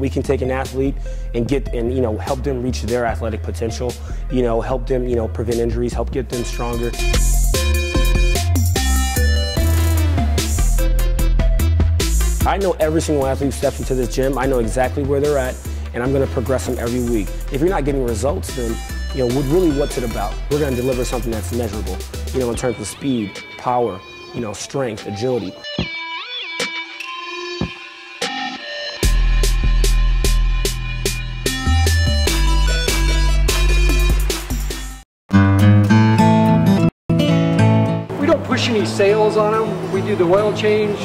We can take an athlete and help them reach their athletic potential, help them, prevent injuries, help get them stronger. I know every single athlete who steps into this gym. I know exactly where they're at, and I'm going to progress them every week. If you're not getting results, then really what's it about? We're going to deliver something that's measurable, in terms of speed, power, strength, agility. We don't push any sales on them. We do the oil change.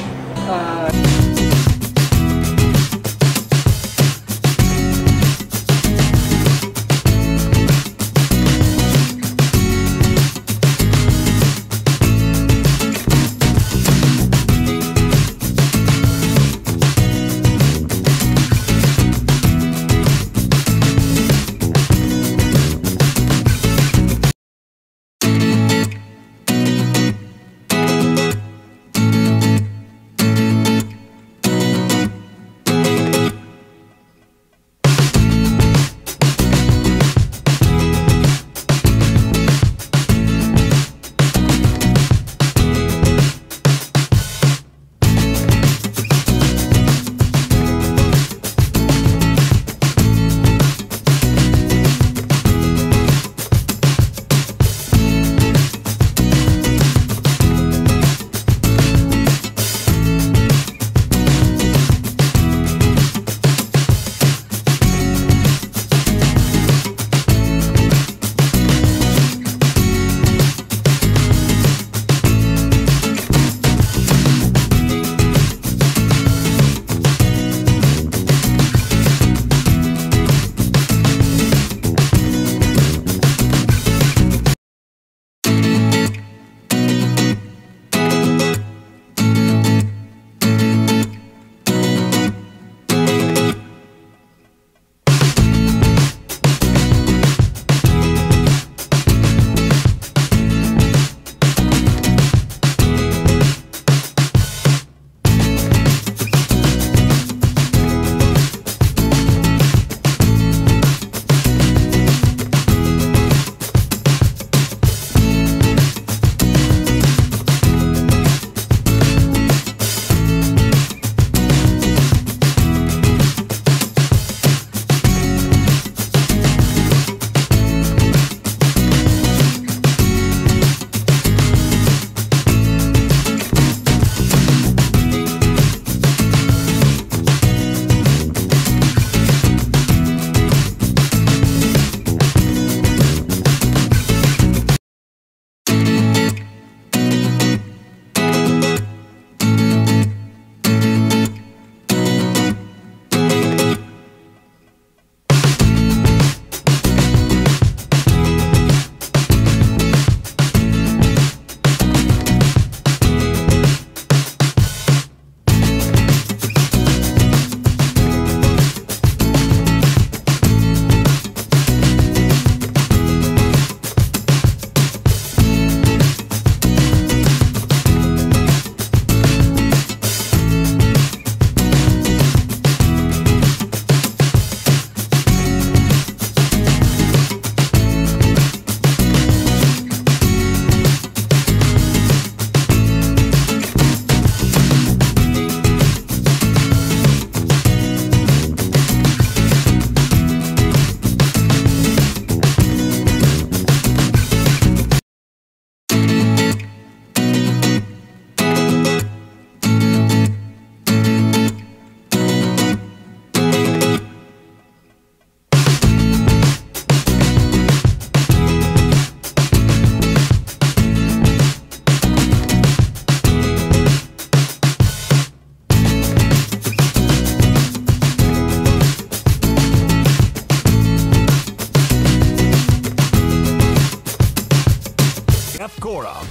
Gorham.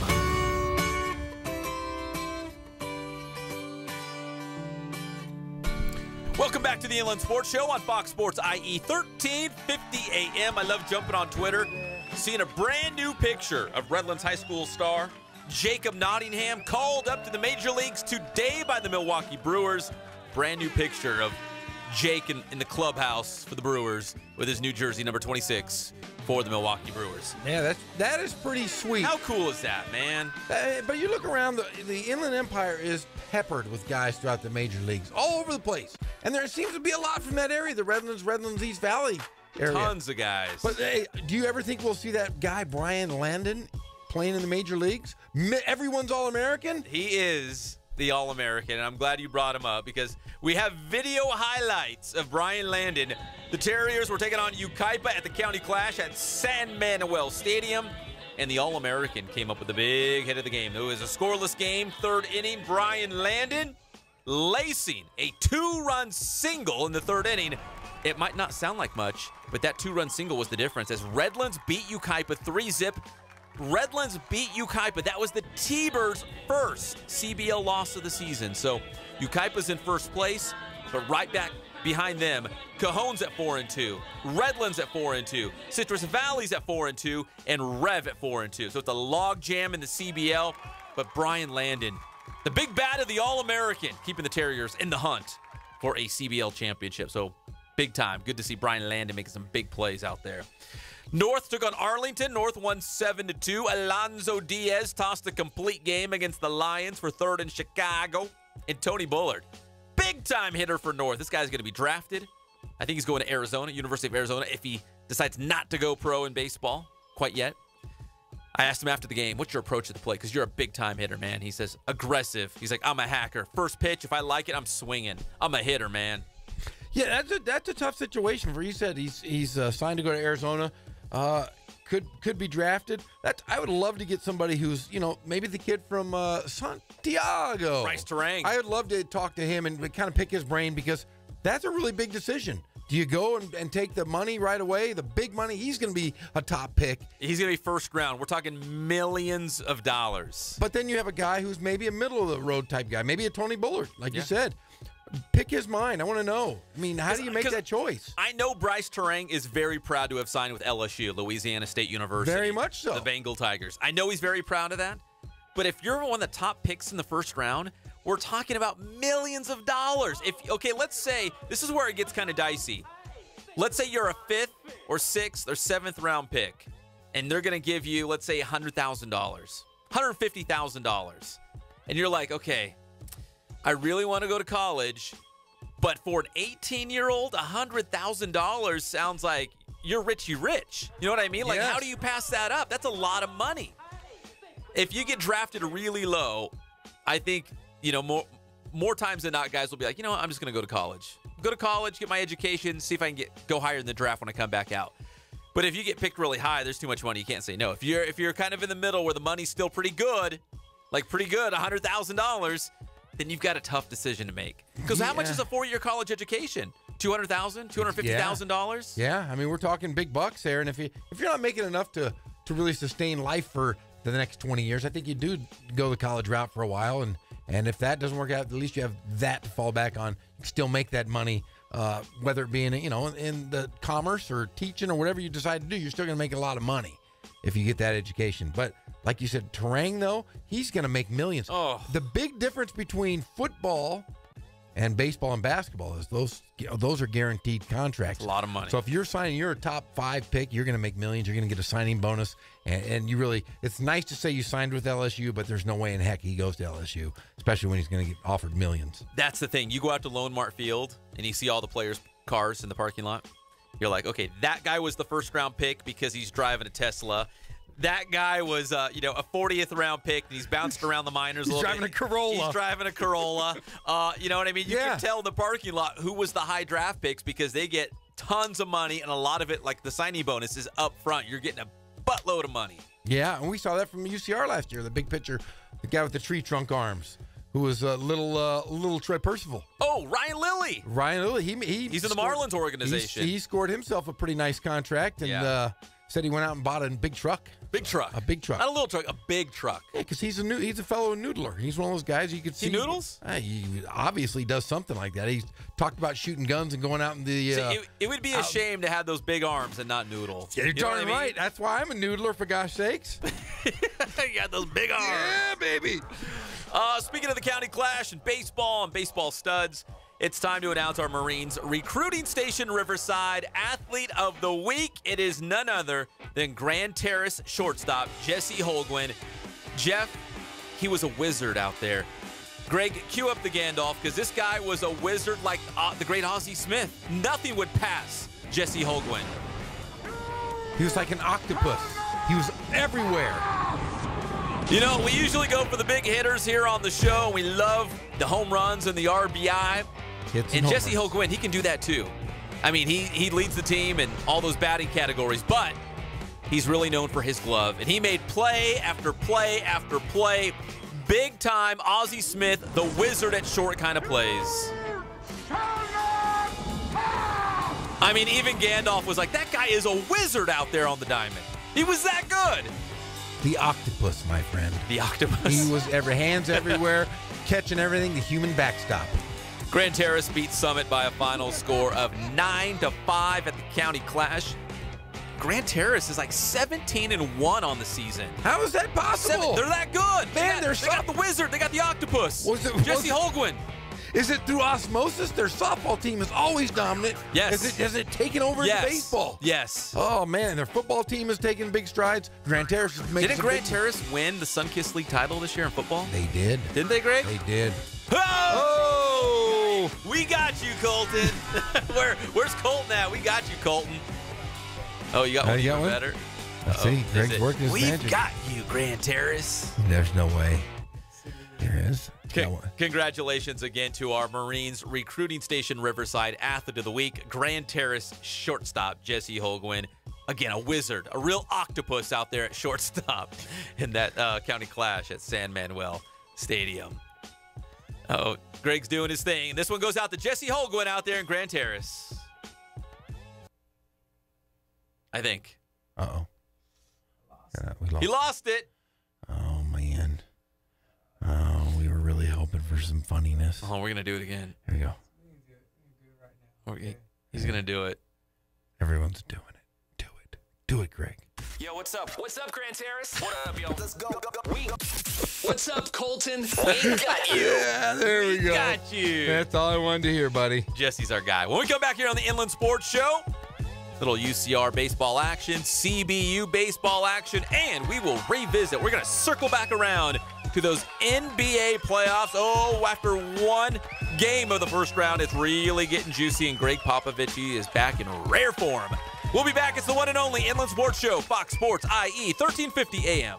Welcome back to the Inland Sports Show on Fox Sports IE 1350 AM. I love jumping on Twitter, seeing a brand new picture of Redlands High School star Jacob Nottingham called up to the major leagues today by the Milwaukee Brewers. Brand new picture of Jake in the clubhouse for the Brewers with his new jersey, number 26, for the Milwaukee Brewers. Yeah, that is pretty sweet. How cool is that, man? But you look around, the Inland Empire is peppered with guys throughout the major leagues, all over the place. And there seems to be a lot from that area, the Redlands East Valley area. Tons of guys. But hey, do you ever think we'll see that guy, Brian Landon, playing in the major leagues? Everyone's All-American? He is the All-American, and I'm glad you brought him up because we have video highlights of Brian Landon. The Terriers were taking on Yucaipa at the County Clash at San Manuel Stadium, and the All-American came up with the big hit of the game. It was a scoreless game, third inning. Brian Landon lacing a 2-run single in the third inning. It might not sound like much, but that 2-run single was the difference as Redlands beat Yucaipa 3-zip. Redlands beat Yucaipa. That was the T-Birds' first CBL loss of the season. So Yucaipa's in first place, but right back behind them, Cajon's at 4-2, Redlands at 4-2, Citrus Valley's at 4-2, and Rev at 4-2. So it's a log jam in the CBL, but Brian Landon, the big bat of the All-American, keeping the Terriers in the hunt for a CBL championship. So big time. Good to see Brian Landon making some big plays out there. North took on Arlington. North won 7-2. Alonzo Diaz tossed a complete game against the Lions for third in Chicago. And Tony Bullard, big-time hitter for North. This guy's going to be drafted. I think he's going to Arizona, University of Arizona, if he decides not to go pro in baseball quite yet. I asked him after the game, what's your approach to the play? Because you're a big-time hitter, man. He says, aggressive. He's like, I'm a hacker. First pitch, if I like it, I'm swinging. I'm a hitter, man. Yeah, that's a tough situation for you. Said he's signed to go to Arizona. Could be drafted. I would love to get somebody who's, maybe the kid from Santiago. Bryce Terang. I would love to talk to him and kind of pick his brain because that's a really big decision. Do you go and take the money right away, the big money? He's going to be a top pick. He's going to be first round. We're talking millions of dollars. But then you have a guy who's maybe a middle-of-the-road type guy, maybe a Tony Bullard, like you said. Pick his mind. I want to know. I mean, how do you make that choice? I know Bryce Terang is very proud to have signed with LSU, Louisiana State University. Very much so. The Bengal Tigers. I know he's very proud of that. But if you're one of the top picks in the first round, we're talking about millions of dollars. Let's say, this is where it gets kind of dicey. Let's say you're a 5th or 6th or 7th round pick, and they're going to give you, let's say, $100,000, $150,000. And you're like, okay, I really want to go to college, but for an 18-year-old, $100,000 sounds like you're richy rich. You know what I mean? Like, how do you pass that up? That's a lot of money. If you get drafted really low, I think, more times than not, guys will be like, I'm just going to go to college. Go to college, get my education, see if I can go higher in the draft when I come back out. But if you get picked really high, there's too much money. You can't say no. If you're kind of in the middle where the money's still pretty good, $100,000, then you've got a tough decision to make. Because how much is a 4-year college education? $200,000, $250,000? Yeah, I mean, we're talking big bucks there. And if you're not making enough to really sustain life for the next 20 years, I think you do go the college route for a while. And if that doesn't work out, at least you have that to fall back on. You can still make that money, whether it be in the commerce or teaching or whatever you decide to do. You're still going to make a lot of money if you get that education. But like you said, Terang, though, he's going to make millions. Oh. The big difference between football and baseball and basketball is those are guaranteed contracts. It's a lot of money. So if you're a top 5 pick, you're going to make millions. You're going to get a signing bonus. And you really, it's nice to say you signed with LSU, but there's no way in heck he goes to LSU, especially when he's going to get offered millions. That's the thing. You go out to Lone Mart Field and you see all the players' cars in the parking lot. You're like, okay, that guy was the first-round pick because he's driving a Tesla. That guy was, a 40th round pick, and he's bounced around the minors a little bit. He's driving a Corolla. You know what I mean? You can tell in the parking lot who was the high draft picks because they get tons of money, and a lot of it, like the signing bonus, is up front. You're getting a buttload of money. Yeah, and we saw that from UCR last year. The big pitcher, the guy with the tree trunk arms, who was little Troy Percival. Oh, Ryan Lilly. Ryan Lilly. He's in the Marlins organization. He scored himself a pretty nice contract and said he went out and bought a big truck. Big truck. A big truck. Not a little truck, a big truck. Yeah, because he's a fellow noodler. He's one of those guys you could see. He noodles? He obviously does something like that. He's talked about shooting guns and going out in the... it would be a shame to have those big arms and not noodle. Yeah, you're darn right. That's why I'm a noodler, for gosh sakes. You got those big arms. Yeah, baby. Speaking of the County Clash and baseball studs, it's time to announce our Marines Recruiting Station Riverside Athlete of the Week. It is none other than Grand Terrace shortstop Jesse Holguin. Jeff, he was a wizard out there. Greg, cue up the Gandalf, because this guy was a wizard like the great Ozzie Smith. Nothing would pass Jesse Holguin. He was like an octopus. He was everywhere. You know, we usually go for the big hitters here on the show, and we love the home runs and the RBI. And Jesse Holguin, he can do that too. I mean, he leads the team in all those batting categories, but he's really known for his glove. And he made play after play after play. Big time Ozzie Smith, the wizard at short kind of plays. I mean, even Gandalf was like, that guy is a wizard out there on the diamond. He was that good. The octopus, my friend. The octopus. He was hands everywhere, catching everything, the human backstop. Grand Terrace beat Summit by a final score of 9-5 at the County Clash. Grand Terrace is like 17-1 on the season. How is that possible? They're that good. Man, they got the wizard. They got the octopus. Jesse Holguin. Is it through osmosis? Their softball team is always dominant. Yes. Has it taken over in baseball? Yes. Oh, man, their football team is taking big strides. Grand Terrace is making Didn't Grand Terrace win the Sunkist League title this year in football? They did. Didn't they, Greg? They did. Oh! We got you, Colton. Where's Colton at? We got you, Colton. Oh, you got one even better? See, Greg's working his magic. We've got you, Grand Terrace. There's no way. There is. Congratulations again to our Marines Recruiting Station Riverside Athlete of the Week, Grand Terrace shortstop Jesse Holguin. Again, a wizard, a real octopus out there at shortstop in that County Clash at San Manuel Stadium. Oh, Greg's doing his thing. This one goes out to Jesse Holguin out there in Grand Terrace. I think. Uh-oh. He lost it. Oh, man. Oh, we were really hoping for some funniness. Oh, we're going to do it again. Here we go. He's going to do it. Everyone's doing it. Do it. Do it, Greg. Yo, what's up? What's up, Grand Terrace? What up, yo? Let's go. What's up, Colton? We got you. Yeah, there we go. Got you. That's all I wanted to hear, buddy. Jesse's our guy. When we come back here on the Inland Sports Show, little UCR baseball action, CBU baseball action, and we will revisit. We're going to circle back around to those NBA playoffs. Oh, after one game of the first round, it's really getting juicy, and Greg Popovich is back in rare form. We'll be back. It's the one and only Inland Sports Show, Fox Sports IE, 1350 AM.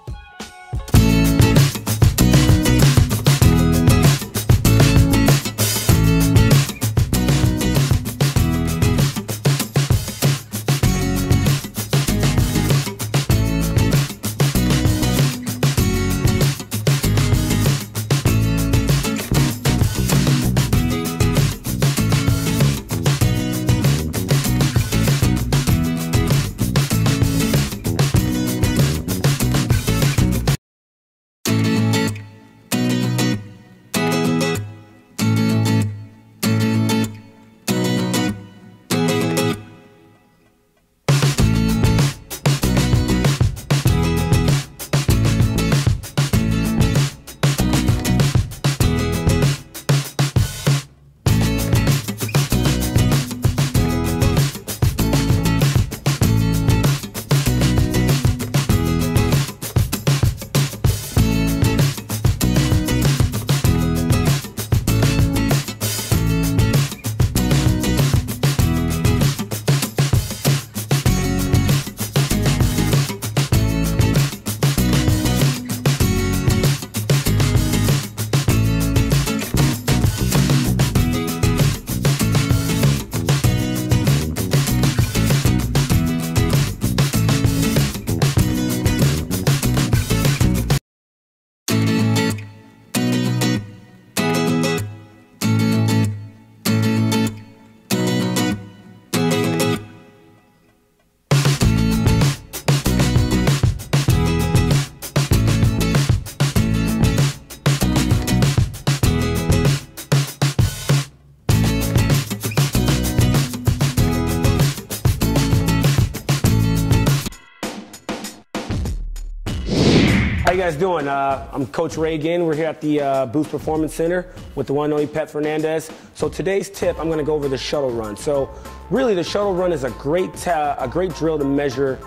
you guys doing? I'm Coach Ray again. We're here at the Boost Performance Center with the one and only Pep Fernandez. So today's tip, I'm going to go over the shuttle run. So really, the shuttle run is a great drill to measure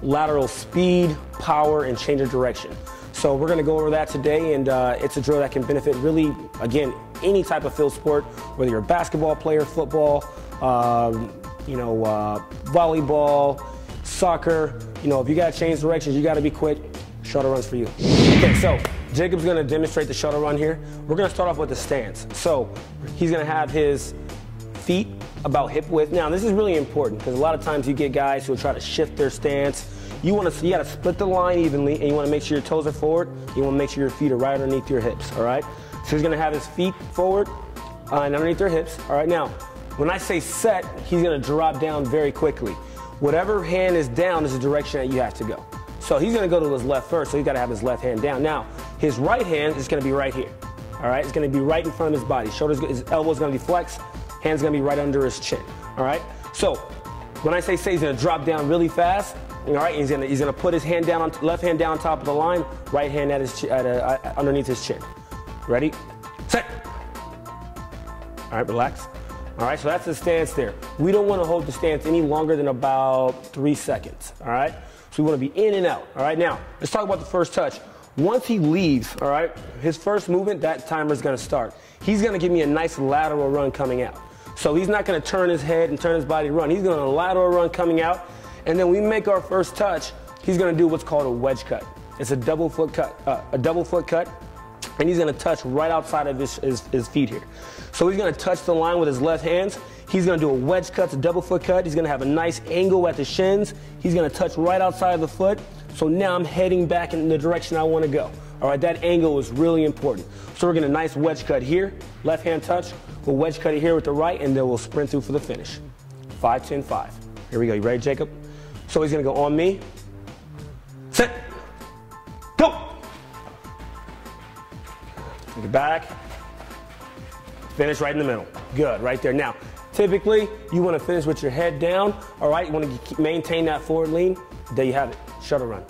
lateral speed, power, and change of direction. So we're going to go over that today, and it's a drill that can benefit really, again, any type of field sport, whether you're a basketball player, football, volleyball, soccer. If you got to change directions, you got to be quick. Shuttle runs for you. Okay, so Jacob's going to demonstrate the shuttle run here. We're going to start off with the stance. So he's going to have his feet about hip width. Now, this is really important because a lot of times you get guys who will try to shift their stance. You got to split the line evenly, and you want to make sure your toes are forward. You want to make sure your feet are right underneath your hips, all right? So he's going to have his feet forward and underneath their hips. All right, now, when I say set, he's going to drop down very quickly. Whatever hand is down is the direction that you have to go. So he's going to go to his left first, so he's got to have his left hand down. Now, his right hand is going to be right here, all right? It's going to be right in front of his body. His elbow's going to be flexed, hand's going to be right under his chin, all right? So when I say he's going to drop down really fast, all right, he's going to put his hand down, left hand down on top of the line, right hand underneath his chin. Ready? Set. All right, relax. All right, so that's the stance there. We don't want to hold the stance any longer than about 3 seconds, all right? So we want to be in and out, all right? Now, let's talk about the first touch. Once he leaves, all right, his first movement, that timer is going to start. He's going to give me a nice lateral run coming out. So he's not going to turn his head and turn his body to run. He's going to lateral run coming out, and then we make our first touch. He's going to do what's called a wedge cut. It's a double foot cut, and he's going to touch right outside of his feet here. So he's going to touch the line with his left hands. He's going to do a wedge cut, a double foot cut. He's going to have a nice angle at the shins. He's going to touch right outside of the foot. So now I'm heading back in the direction I want to go. All right, that angle is really important. So we're going to nice wedge cut here, left hand touch. We'll wedge cut it here with the right, and then we'll sprint through for the finish. 5, 10, 5. Here we go. You ready, Jacob? So he's going to go on me. Set. Go. Take it back. Finish right in the middle. Good, right there. Now, typically, you want to finish with your head down. All right, you want to maintain that forward lean. There you have it. Shuttle run.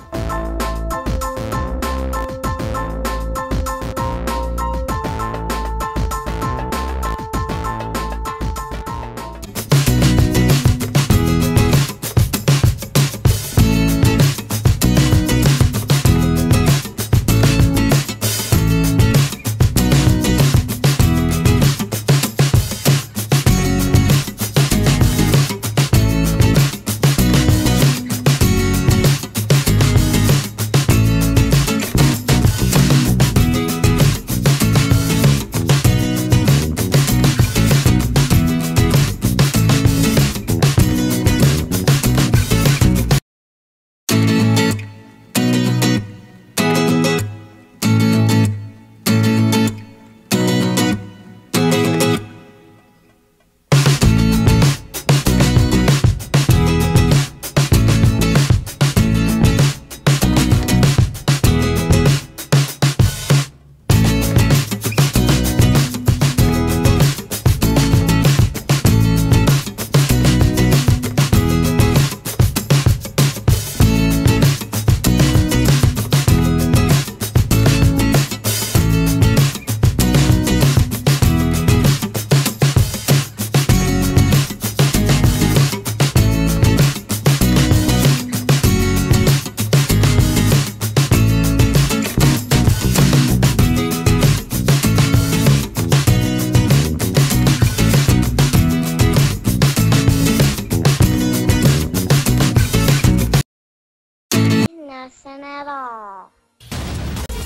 Nothing at all.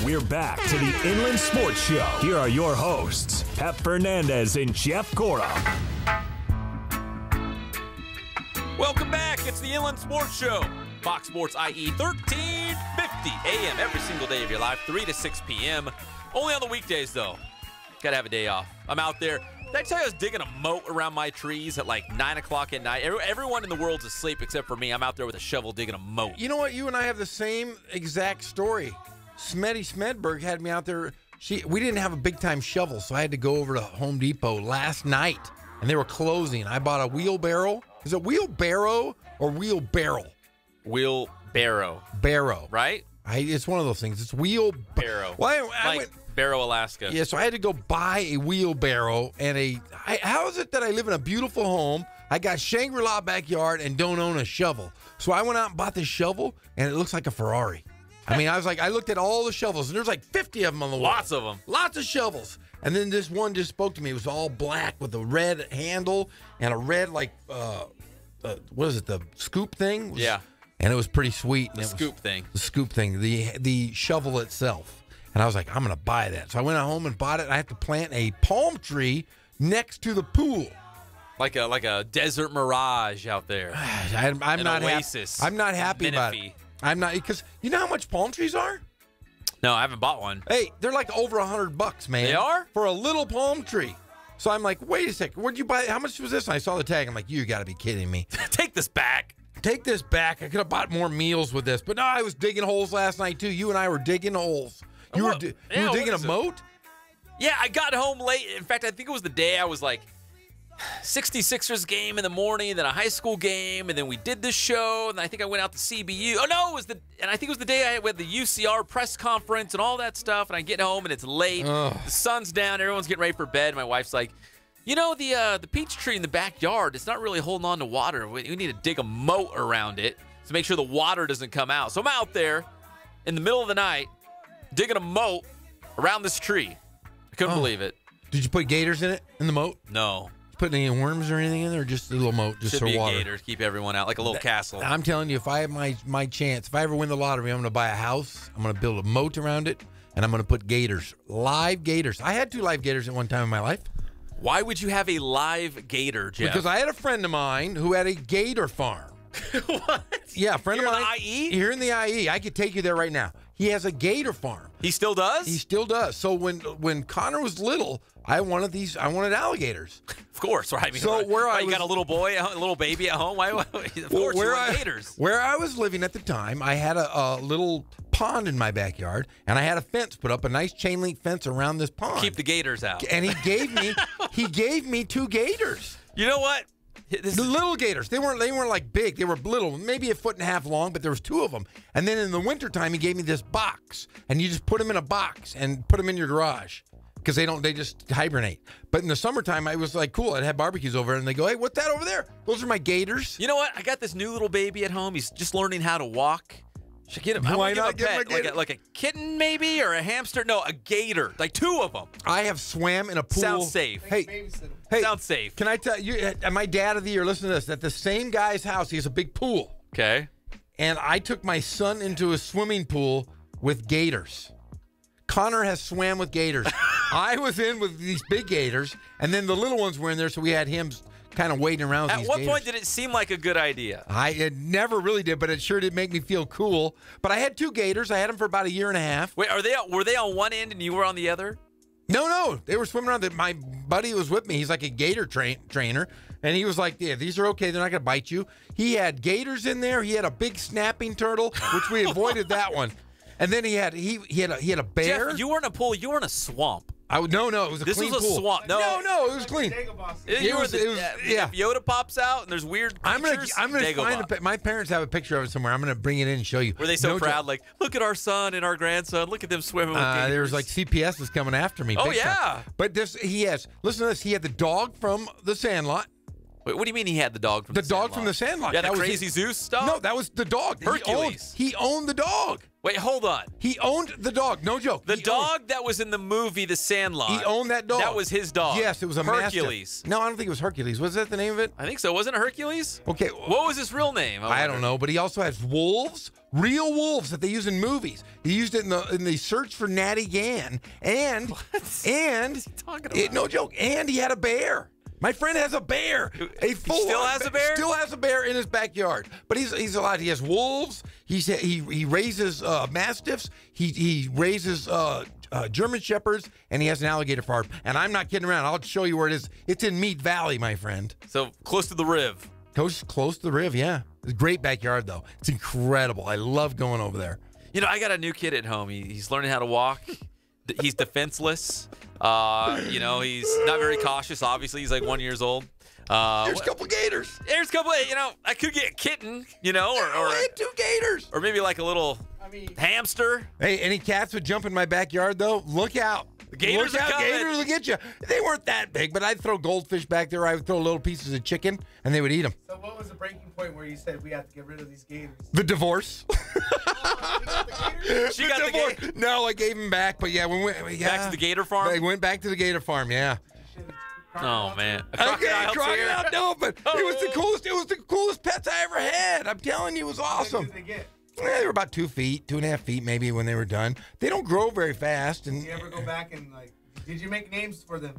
We're back to the Inland Sports Show. Here are your hosts, Pep Fernandez and Jeff Gorham. Welcome back. It's the Inland Sports Show. Fox Sports IE 1350 AM every single day of your life, 3 to 6 p.m. Only on the weekdays, though. Got to have a day off. I'm out there. Did I tell you I was digging a moat around my trees at like 9 o'clock at night? Everyone in the world's asleep except for me. I'm out there with a shovel digging a moat. You know what? You and I have the same exact story. Smetty Smedberg had me out there. We didn't have a big-time shovel, so I had to go over to Home Depot last night, and they were closing. I bought a wheelbarrow. Is it wheelbarrow or wheelbarrow? Wheelbarrow. Barrow. Right? It's one of those things. It's Barrow. Well, I went. Barrow, Alaska. Yeah, so I had to go buy a wheelbarrow and how is it that I live in a beautiful home? I got Shangri-La backyard and don't own a shovel. So I went out and bought this shovel, and it looks like a Ferrari. I mean, I looked at all the shovels, and there's like 50 of them on the wall. Lots of them. Lots of shovels. And then this one just spoke to me. It was all black with a red handle and a red, what is it, the scoop thing? Yeah. And it was pretty sweet. The scoop thing. The scoop thing, the shovel itself. And I was like, I'm going to buy that. So I went home and bought it. I have to plant a palm tree next to the pool. Like a desert mirage out there. I'm not oasis. I'm not happy about it. I'm not, because you know how much palm trees are? No, I haven't bought one. Hey, they're like over $100, man. They are? For a little palm tree. So I'm like, wait a second. Where'd you buy it? How much was this? And I saw the tag. I'm like, you got to be kidding me. Take this back. Take this back. I could have bought more meals with this. But no, I was digging holes last night, too. You and I were digging holes. You were digging a moat? Yeah, I got home late. In fact, I think it was the day I was like 66ers game in the morning, then a high school game, and then we did this show, and I think I went out to CBU. Oh, no, I think it was the day I had the UCR press conference and all that stuff, and I get home, and it's late. Ugh. The sun's down. Everyone's getting ready for bed. My wife's like, you know, the peach tree in the backyard, it's not really holding on to water. We need to dig a moat around it to make sure the water doesn't come out. So I'm out there in the middle of the night digging a moat around this tree. I couldn't believe it. Did you put gators in it, in the moat? No. Put any worms or anything in there, or just a little moat, just Should for be water? a gator to keep everyone out, like a little castle. I'm telling you, if I have my chance, if I ever win the lottery, I'm going to buy a house. I'm going to build a moat around it, and I'm going to put gators, live gators. I had 2 live gators at one time in my life. Why would you have a live gator, Jeff? Because I had a friend of mine who had a gator farm. What? Yeah, a friend Here of in mine. the IE? Here in the IE. I could take you there right now. He has a gator farm. He still does? He still does. So when Connor was little, I wanted alligators. Of course, right? I mean, So where I you was- got a little baby at home? Why? Of course, you want gators. Where I was living at the time, I had a little pond in my backyard, and I had a fence put up, a nice chain link fence around this pond. Keep the gators out. And he gave me 2 gators. You know what? This The little gators. They weren't like big. They were little, maybe 1.5 feet long, but there was 2 of them. And then in the wintertime, he gave me this box, and you just put them in a box and put them in your garage because they just hibernate. But in the summertime, I was like, cool. I'd have barbecues over, and they go, hey, what's that over there? Those are my gators. You know what? I got this new little baby at home. He's just learning how to walk. Should get him. I Why wanna give not him give him a a pet, gator? like a kitten maybe, or a hamster. No, a gator. Like 2 of them. I have swam in a pool. Sounds safe. Hey, Sounds safe. Can I tell you, my dad of the year, listen to this, at the same guy's house, he has a big pool. Okay. And I took my son into a swimming pool with gators. Connor has swam with gators. I was in with these big gators, and then the little ones were in there, so we had him kind of waiting around with At these what gators. point did it seem like a good idea? It never really did, but it sure did make me feel cool. But I had 2 gators. I had them for about 1.5 years. Wait, were they on one end and you were on the other? No. They were swimming around. My buddy was with me. He's like a gator trainer. And he was like, yeah, these are okay. They're not going to bite you. He had gators in there. He had a big snapping turtle, which we avoided that one. And then he had a bear. Jeff, you were in a pool. You were in a swamp. No, it was a This clean was a pool. swamp. No. it was clean. You were yeah. If Yoda pops out and there's weird creatures, I'm gonna Dagobah. find my parents have a picture of it somewhere. I'm gonna bring it in and show you. Were they so No proud? joke. Like, look at our son and our grandson. Look at them swimming with gators. There was like CPS was coming after me. Oh, big time. yeah. But listen to this. He had the dog from the Sandlot. Wait, what do you mean he had the dog from The the dog Sandlot? from the Sandlot. Yeah, That the was Crazy his- Zeus dog? No, that was the dog. Hercules. He owned the dog. Wait, hold on. He owned the dog. No joke. The He dog that was in the movie The Sandlot. He owned that dog. That was his dog. Yes, it was a Hercules. Mastiff. No, I don't think it was Hercules. Was that the name of it? I think so. Wasn't it Hercules? Okay. What was his real name? I don't know, but he also has wolves, real wolves that they use in movies. He used it in the Search for Natty Gann, and talking about? no joke. And he had a bear. My friend has a bear. Still has a bear? Still has a bear in his backyard. But he's a lot. He has wolves. He raises mastiffs. He raises German shepherds, and he has an alligator farm. And I'm not kidding around. I'll show you where it is. It's in Meat Valley, my friend. So close to the Riv. Close to the Riv, yeah. It's a great backyard, though. It's incredible. I love going over there. You know, I got a new kid at home. He's learning how to walk. He's defenseless. You know, he's not very cautious. Obviously, he's like 1 year old. There's a couple gators. There's a couple. You know, I could get a kitten. You know, or I had 2 gators. or maybe like a little Hamster. Hey, any cats would jump in my backyard, though? Look out. The gators Look are out, coming. Gators will get you. They weren't that big, but I'd throw goldfish back there. I would throw little pieces of chicken, and they would eat them. So what was the breaking point where you said we have to get rid of these gators? The divorce. She got the divorce. gator. No, I gave him back, but yeah, Back to the gator farm? They went back to the gator farm, yeah. Oh, man. Okay, Crocodile's here. crocodile, no, but it was the coolest. It was the coolest pets I ever had. I'm telling you, it was awesome. What did they get? They were about 2 feet, 2.5 feet maybe when they were done. They don't grow very fast, and Did you ever go back and did you make names for them?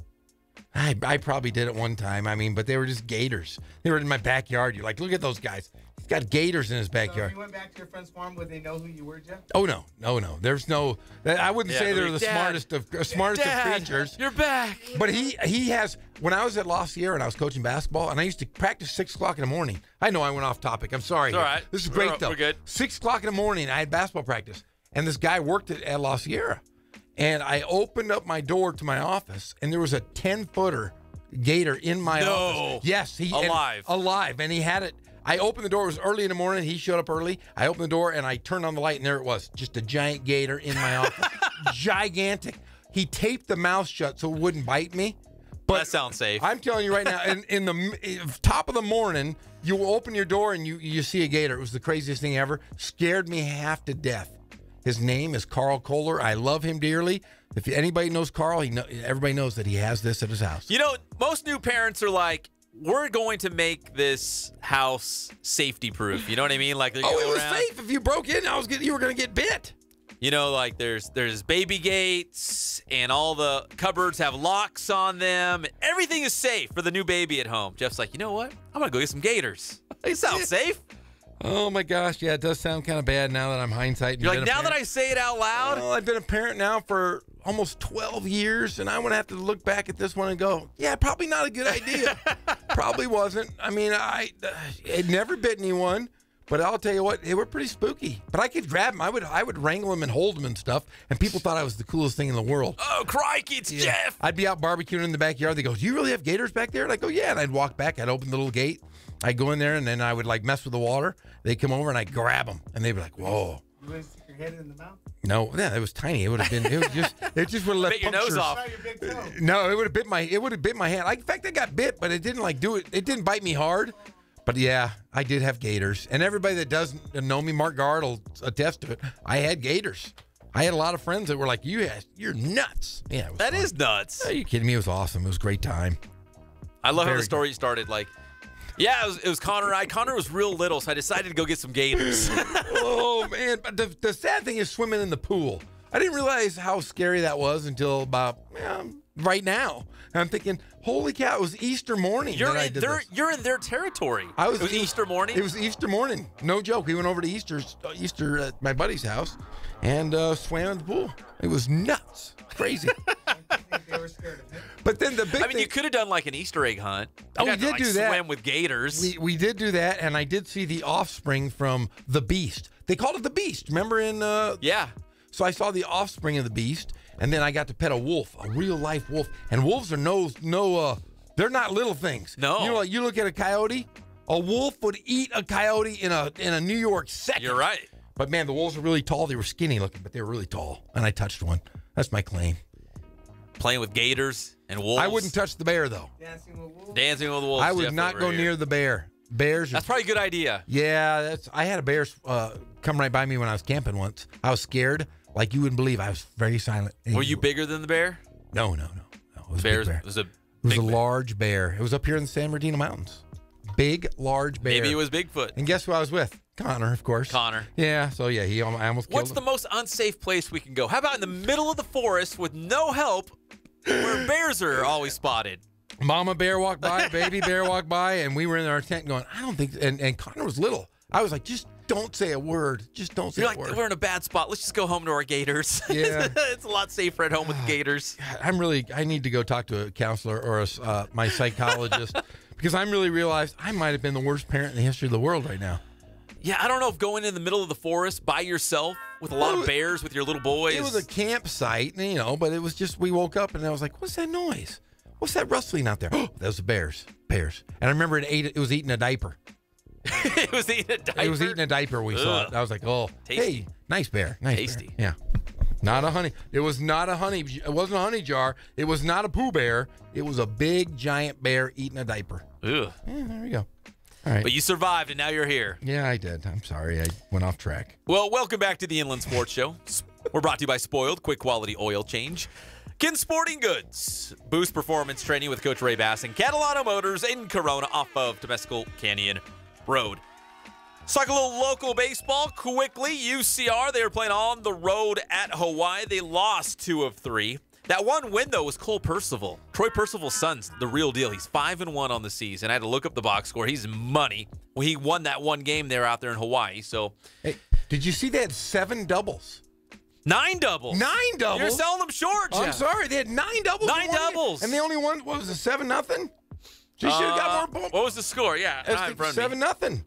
I probably did at one time. I mean, but they were just gators. They were in my backyard. You're like, look at those guys. He's got gators in his So backyard. if you went back to your friend's farm, would they know who you were, Jeff? Oh no. There's no. I wouldn't say they're the Dad, smartest of Dad, creatures. You're back. But he has. When I was at La Sierra and I was coaching basketball, and I used to practice 6 o'clock in the morning. I know I went off topic. I'm sorry. It's all right. This is great though. We're good. 6 o'clock in the morning, I had basketball practice, and this guy worked at La Sierra, and I opened up my door to my office, and there was a 10-footer gator in my office. Yes, alive, and he had it. I opened the door. It was early in the morning. He showed up early. I opened the door, and I turned on the light, and there it was, just a giant gator in my office. Gigantic. He taped the mouth shut so it wouldn't bite me. But That sounds safe. I'm telling you right now, in the top of the morning, you open your door, and you see a gator. It was the craziest thing ever. Scared me half to death. His name is Carl Kohler. I love him dearly. If anybody knows Carl, everybody knows that he has this at his house. You know, most new parents are like, we're going to make this house safety proof. You know what I mean? Like, they're Oh, going it was around. safe. If you broke in, you were going to get bit. You know, like there's baby gates and all the cupboards have locks on them. Everything is safe for the new baby at home. Jeff's like, you know what? I'm going to go get some gators. It sounds safe. Oh, my gosh. Yeah, it does sound kind of bad now that I'm hindsight. You're like, now that I say it out loud? Well, I've been a parent now for almost 12 years, and I'm going to have to look back at this one and go, yeah, probably not a good idea. Probably wasn't. I mean, it never bit anyone, but I'll tell you what, they were pretty spooky. But I could grab them. I would wrangle them and hold them and stuff, and people thought I was the coolest thing in the world. Oh, crikey, it's Jeff. I'd be out barbecuing in the backyard. They go, do you really have gators back there? And I go, yeah. And I'd walk back. I'd open the little gate. I'd go in there, and then I would, mess with the water. They'd come over, and I'd grab them. And they'd be like, whoa. You wouldn't stick your head in the mouth? No, yeah, it was tiny. It would have been. It just would have left Bit your nose punctures. off. Not your big toe. No, it would have bit my hand. In fact, I got bit, but it didn't do it. It didn't bite me hard. But yeah, I did have gators, and everybody that doesn't know me, Mark Guard will attest to it. I had gators. I had a lot of friends that were like, "You're nuts." Yeah, That is nuts. Are you kidding me? It was awesome. It was a great time. I love how Very the story started like, yeah, it was Connor and I. Connor was real little, so I decided to go get some gators. Oh man! But the sad thing is swimming in the pool. I didn't realize how scary that was until about right now. And I'm thinking, holy cow! It was Easter morning. You're that I in did their this. you're in their territory. It was Easter morning. It was Easter morning. No joke. We went over to Easter at my buddy's house and swam in the pool. It was nuts. Crazy. I think they were scared of him. But then the big I mean, thing, you could have done like an Easter egg hunt. Oh, You we got to, did do that. Swim with gators. we did do that, and I did see the offspring from the Beast. They called it the Beast. Remember in yeah. So I saw the offspring of the Beast, and then I got to pet a wolf, a real life wolf. And wolves are they're not little things. No. You know, you look at a coyote, a wolf would eat a coyote in a New York second. You're right. But man, the wolves were really tall. They were skinny looking, but they were really tall. And I touched one. That's my claim. Playing with gators and wolves. I wouldn't touch the bear though. Dancing with wolves. Dancing with wolves. I would Jeff not over go here. near the bear. Bears. That's probably a good idea. Yeah, I had a bear come right by me when I was camping once. I was scared, like you wouldn't believe. I was very silent. Were you bigger than the bear? No. It was a big Bears bear. was a It was big a bear. large bear. It was up here in the San Bernardino Mountains. Big, large bear. Maybe it was Bigfoot. And guess who I was with? Connor, of course. Connor. Yeah. So yeah, I almost killed What's him. the most unsafe place we can go? How about in the middle of the forest with no help, where bears are always spotted? Mama bear walked by, baby bear walked by, and we were in our tent going, I don't think. And Connor was little. I was like, just don't say a word. Just don't say You're a like, word. we're in a bad spot. Let's just go home to our gators. Yeah. It's a lot safer at home with the gators. I need to go talk to a counselor or my psychologist because I'm really realized I might have been the worst parent in the history of the world right now. Yeah, I don't know if going in the middle of the forest by yourself with a lot of bears with your little boys. It was a campsite, but it was just, we woke up and I was like, what's that noise? What's that rustling out there? Oh, those are bears. And I remember it was eating a diaper. It was eating a diaper. It was eating a diaper. We saw it. I was like, oh, Tasty. hey, nice bear. Nice Tasty. bear. Yeah. Not a honey. It was not a honey. It wasn't a honey jar. It was not a Pooh Bear. It was a big, giant bear eating a diaper. Ugh. Yeah, there we go. All right. But you survived, and now you're here. Yeah, I did. I'm sorry. I went off track. Well, welcome back to the Inland Sports Show. We're brought to you by Spoiled, quick quality oil change. Kin Sporting Goods, boost performance training with Coach Ray Bass, and Catalano Motors in Corona off of Temescal Canyon Road. Let's talk a little local baseball quickly. UCR, they were playing on the road at Hawaii. They lost 2 of 3. That one win, though, was Cole Percival. Troy Percival's son's the real deal. He's 5-1 on the season. I had to look up the box score. He's money. Well, he won that one game there out there in Hawaii. So, Hey, did you see they had 7 doubles? 9 doubles. 9 doubles? You're selling them short, I'm Jeff. sorry. They had 9 doubles. 9 in one game. doubles. And they only won, what was it, 7-0? She should have got more. What was the score? Yeah, not in front of me. 7-0.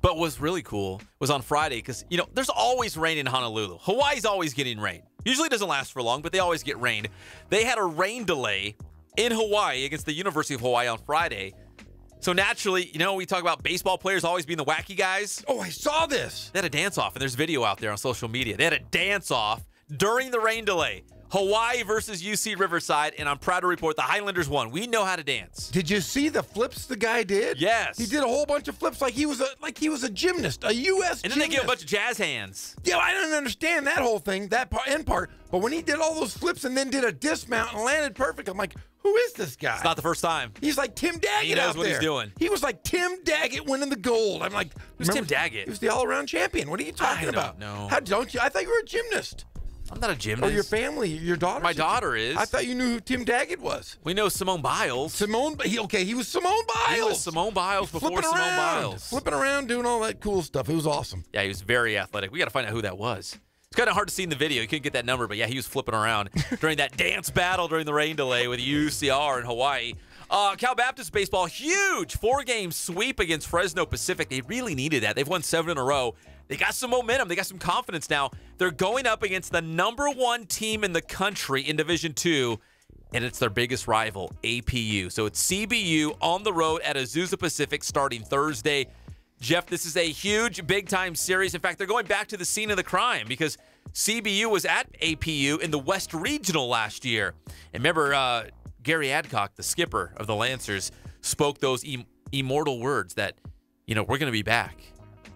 But what's really cool was on Friday because, there's always rain in Honolulu. Hawaii's always getting rain. Usually doesn't last for long, but they always get rain. They had a rain delay in Hawaii against the University of Hawaii on Friday. So naturally, we talk about baseball players always being the wacky guys. Oh, I saw this. They had a dance-off, and there's video out there on social media. They had a dance-off during the rain delay. Hawaii versus UC Riverside, and I'm proud to report the Highlanders won. We know how to dance. Did you see the flips the guy did? Yes. He did a whole bunch of flips like he was a gymnast, a U.S. And then they gymnast. give a bunch of jazz hands. Yeah, I didn't understand that whole thing, that end part. But when he did all those flips and then did a dismount and landed perfect, I'm like, who is this guy? It's not the first time. He's like Tim Daggett He knows out what he's there. doing. He was like Tim Daggett winning the gold. I'm like, Who's Tim Daggett? He was the all-around champion. What are you talking about? know. How don't you? I thought you were a gymnast. I'm not a gymnast. Or your family, your daughter. My daughter is. I thought you knew who Tim Daggett was. We know Simone Biles. He was Simone Biles. He was Simone Biles before Simone Biles. Flipping around, doing all that cool stuff. It was awesome. Yeah, he was very athletic. We got to find out who that was. It's kind of hard to see in the video. You couldn't get that number, but yeah, he was flipping around during that dance battle during the rain delay with UCR in Hawaii. Cal Baptist baseball, huge 4-game sweep against Fresno Pacific. They really needed that. They've won 7 in a row. They got some momentum. They got some confidence now. They're going up against the #1 team in the country in Division II, and it's their biggest rival, APU. So it's CBU on the road at Azusa Pacific starting Thursday. Jeff, this is a huge, big-time series. In fact, they're going back to the scene of the crime because CBU was at APU in the West Regional last year. And remember, Gary Adcock, the skipper of the Lancers, spoke those immortal words that, we're going to be back.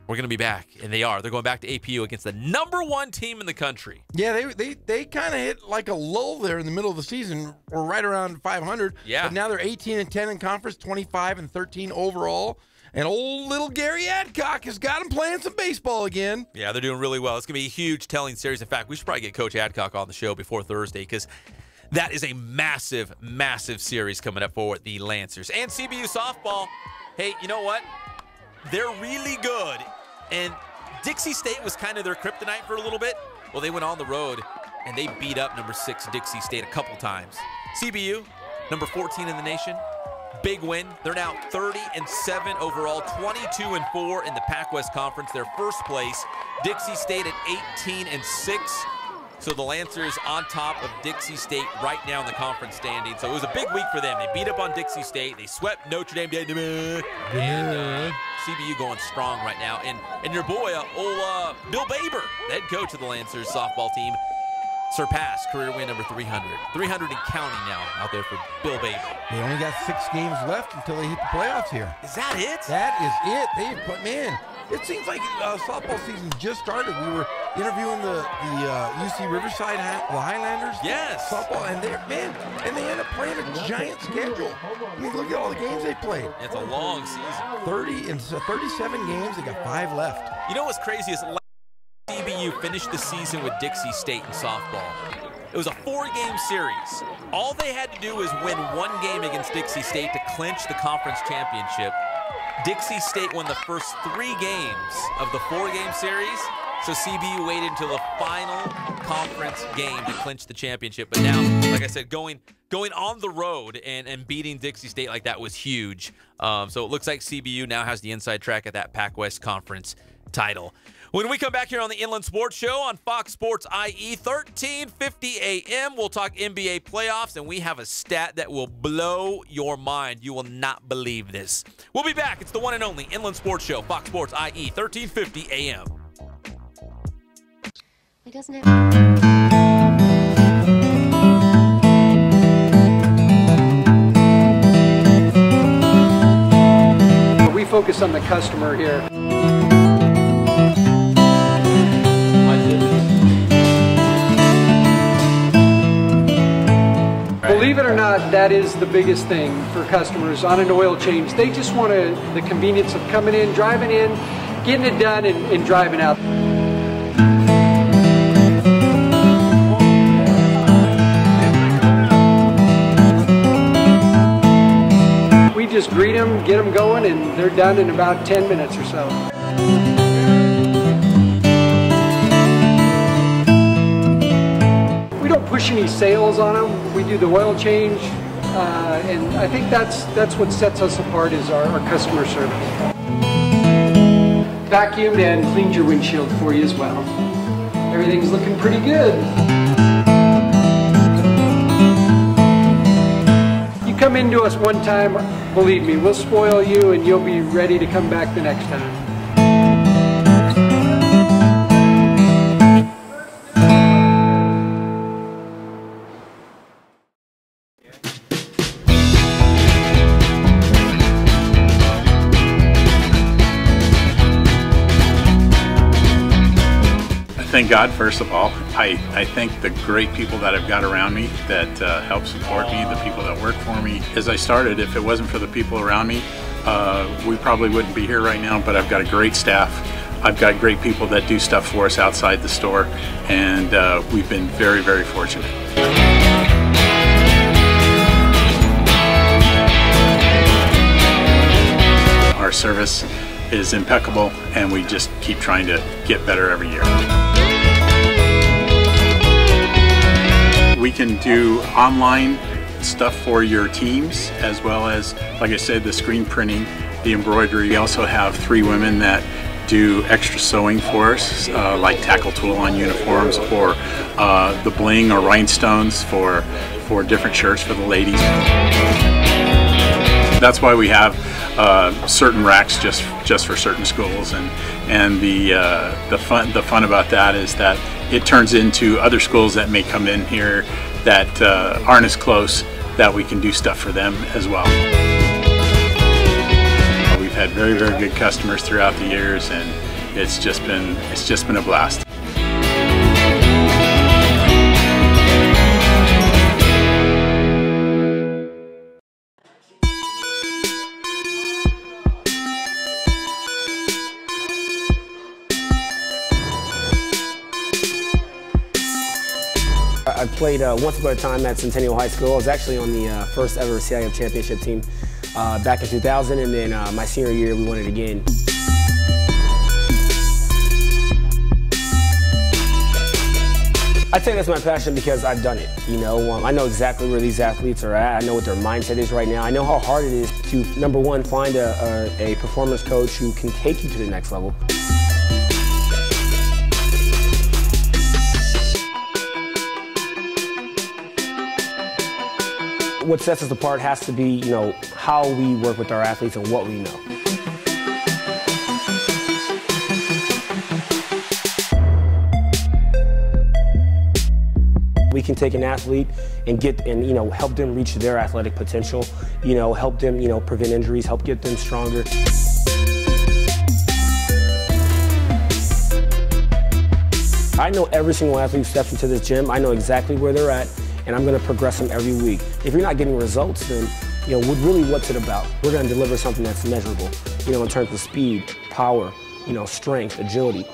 We're going to be back, and they are. They're going back to APU against the #1 team in the country. Yeah, they kind of hit like a lull there in the middle of the season, or right around 500. Yeah. But now they're 18-10 in conference, 25-13 overall. And old little Gary Adcock has got him playing some baseball again. Yeah, they're doing really well. It's going to be a huge telling series. In fact, we should probably get Coach Adcock on the show before Thursday because that is a massive, massive series coming up for the Lancers. And CBU softball, hey, you know what? They're really good. And Dixie State was kind of their kryptonite for a little bit. Well, they went on the road, and they beat up number 6 Dixie State a couple times. CBU, number 14 in the nation, big win. They're now 30-7 overall, 22-4 in the Pac-West Conference. They're first place. Dixie State at 18-6. So the Lancers on top of Dixie State right now in the conference standing. So it was a big week for them. They beat up on Dixie State. They swept Notre Dame. And CBU going strong right now. And your boy, old Bill Baber, the head coach of the Lancers softball team, surpassed career win number 300. 300 and counting now out there for Bill Baber. They only got 6 games left until they hit the playoffs here. Is that it? That is it. Man, it seems like softball season just started. We were interviewing the UC Riverside, the Highlanders. Yes. Softball, and they end up playing a giant schedule. I mean, look at all the games they played. It's a long season. 37 games. They got 5 left. You know what's crazy is CBU finished the season with Dixie State in softball. It was a 4-game series. All they had to do was win 1 game against Dixie State to clinch the conference championship. Dixie State won the first 3 games of the 4-game series, so CBU waited until the final conference game to clinch the championship. But now, like I said, going on the road and beating Dixie State like that was huge. So it looks like CBU now has the inside track at that Pac-West Conference title. When we come back here on the Inland Sports Show on Fox Sports IE, 1350 a.m., we'll talk NBA playoffs, and we have a stat that will blow your mind. You will not believe this. We'll be back. It's the one and only Inland Sports Show, Fox Sports IE, 1350 a.m. It doesn't We focus on the customer here. Believe it or not, that is the biggest thing for customers on an oil change. They just want the convenience of coming in, driving in, getting it done, and driving out. We just greet them, get them going, and they're done in about 10 minutes or so. We don't push any sales on them. We do the oil change, and I think that's what sets us apart is our customer service. Vacuumed and cleaned your windshield for you as well. Everything's looking pretty good. You come into us one time, believe me, we'll spoil you and you'll be ready to come back the next time. Thank God, first of all. I thank the great people that I've got around me that help support me, the people that work for me. As I started, if it wasn't for the people around me, we probably wouldn't be here right now, but I've got a great staff. I've got great people that do stuff for us outside the store, and we've been very, very fortunate. Our service is impeccable, and we just keep trying to get better every year. We can do online stuff for your teams, as well as, like I said, the screen printing, the embroidery. We also have 3 women that do extra sewing for us, like tackle tool on uniforms, or the bling or rhinestones for different shirts for the ladies. That's why we have certain racks just for certain schools, and the fun about that is that it turns into other schools that may come in here that aren't as close, that we can do stuff for them as well. We've had very, very good customers throughout the years, and it's just been a blast. I played once upon a time at Centennial High School. I was actually on the first ever CIF championship team back in 2000, and then my senior year we won it again. I'd say that's my passion because I've done it. You know, I know exactly where these athletes are at. I know what their mindset is right now. I know how hard it is to, number one, find a performance coach who can take you to the next level. What sets us apart has to be, you know, how we work with our athletes and what we know. We can take an athlete and you know, help them reach their athletic potential, you know, help them, you know, prevent injuries, help get them stronger. I know every single athlete who steps into this gym. I know exactly where they're at, and I'm going to progress them every week. If you're not getting results, then, you know, really what's it about? We're going to deliver something that's measurable, you know, in terms of speed, power, you know, strength, agility.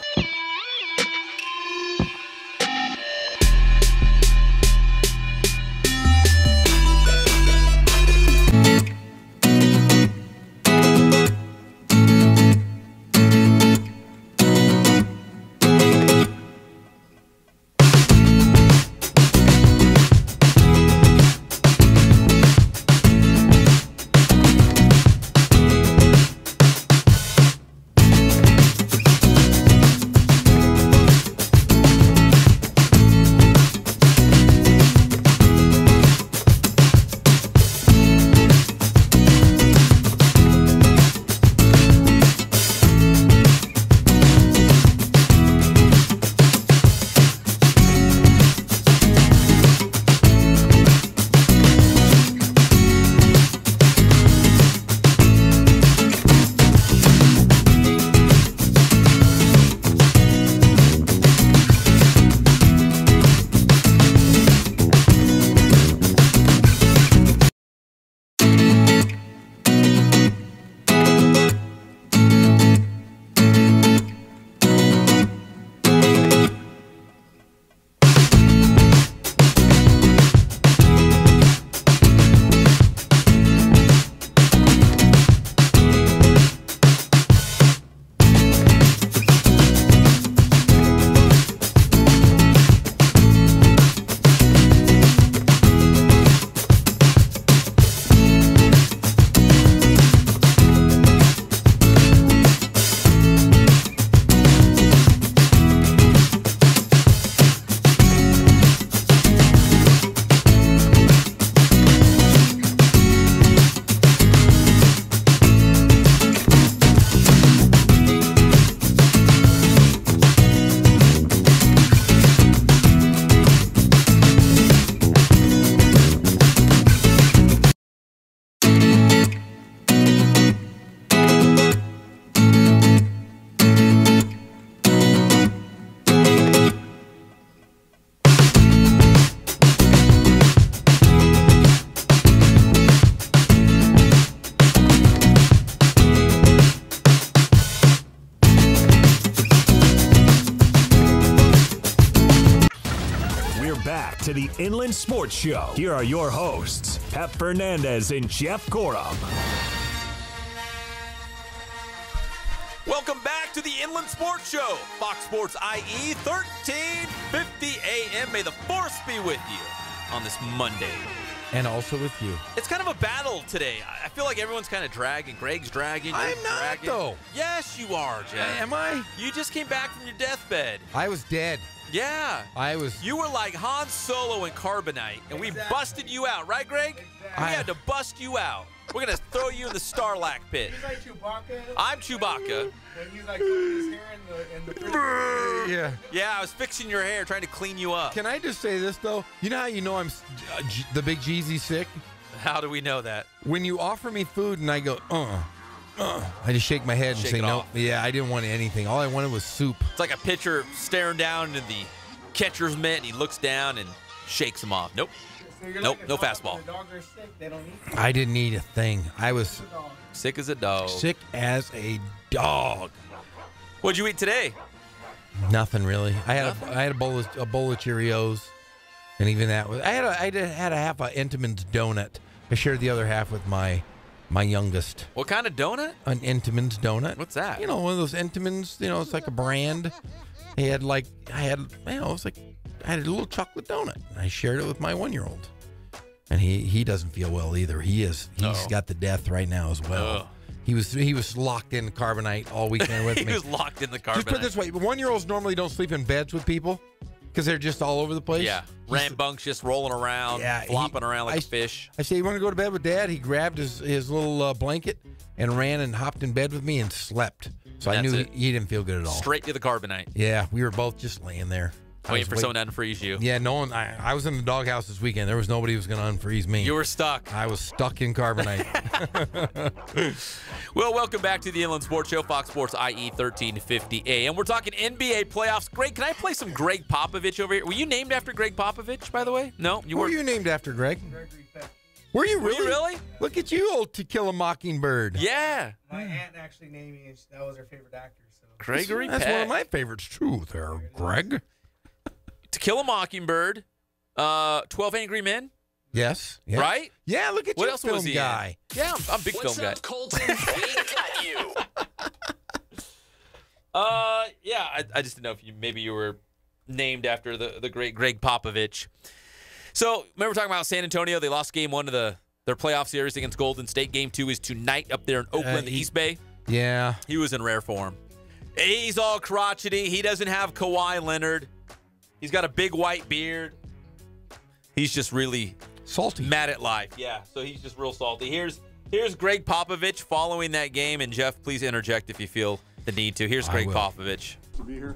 to the Inland Sports Show. Here are your hosts, Pep Fernandez and Jeff Gorham. Welcome back to the Inland Sports Show. Fox Sports IE, 1350 a.m. May the force be with you on this Monday. And also with you. It's kind of a battle today. I feel like everyone's kind of dragging. Greg's dragging. I'm not, dragging. though. Yes, you are, Jeff. Am I? You just came back from your deathbed. I was dead. Yeah. You were like Han Solo in Carbonite, and we busted you out, right, Greg? We had to bust you out. We're going to throw you in the Starlac pit. He's like Chewbacca. I'm Chewbacca. When he's like putting his hair in the Yeah. Yeah, I was fixing your hair, trying to clean you up. Can I just say this, though? You know how you know I'm the big Jeezy sick? How do we know that? When you offer me food and I go, I just shake my head and say, no. Yeah, I didn't want anything. All I wanted was soup. It's like a pitcher staring down into the catcher's mitt, and he looks down and shakes him off. Nope. Nope, no fastball. I didn't eat a thing. I was sick as a dog. Sick as a dog. What'd you eat today? Nothing really. I had a bowl of Cheerios, and even that was. I had a half a Entenmann's donut. I shared the other half with my youngest. What kind of donut? An Entenmann's donut. What's that? You know, one of those Entenmann's. You know, it's like a brand. I had a little chocolate donut. And I shared it with my 1-year-old. And he doesn't feel well either. He's got the death right now as well. He was locked in carbonite all weekend with me. He was locked in the carbonite. Just put it this way: 1-year-olds normally don't sleep in beds with people because they're just all over the place. Yeah, rambunctious, rolling around, flopping around like a fish. I say, "You want to go to bed with Dad?" He grabbed his little blanket and ran and hopped in bed with me and slept. So I knew he didn't feel good at all. Straight to the carbonite. Yeah, we were both just laying there. Waiting for someone to unfreeze you. Yeah, no one. I was in the doghouse this weekend. There was nobody who was going to unfreeze me. You were stuck. I was stuck in carbonite. Well, welcome back to the Inland Sports Show, Fox Sports IE 1350 AM. We're talking NBA playoffs. Greg, can I play some Greg Popovich over here? Were you named after Greg Popovich, by the way? No, you weren't. Who were you named after, Greg? Were you really? Were you really? Look at you, old To Kill a Mockingbird. Yeah. My aunt actually named me, and that was her favorite actor. So. Gregory That's Peck. one of my favorites, too, there, Greg. To Kill a Mockingbird, 12 Angry Men. Yes. Yeah. Right? Yeah, look at what you, else film was he guy. In? Yeah, I'm a big What's film up, guy. Colton? We got you. Yeah, I just didn't know if you were named after the great Greg Popovich. So, remember talking about San Antonio? They lost game 1 of their playoff series against Golden State. Game 2 is tonight up there in Oakland, the East Bay. Yeah. He was in rare form. He's all crotchety. He doesn't have Kawhi Leonard. He's got a big white beard. He's just really salty, mad at life. Yeah, so he's just real salty. Here's Greg Popovich following that game, and Jeff, please interject if you feel the need to. Here's Greg Popovich. To be here.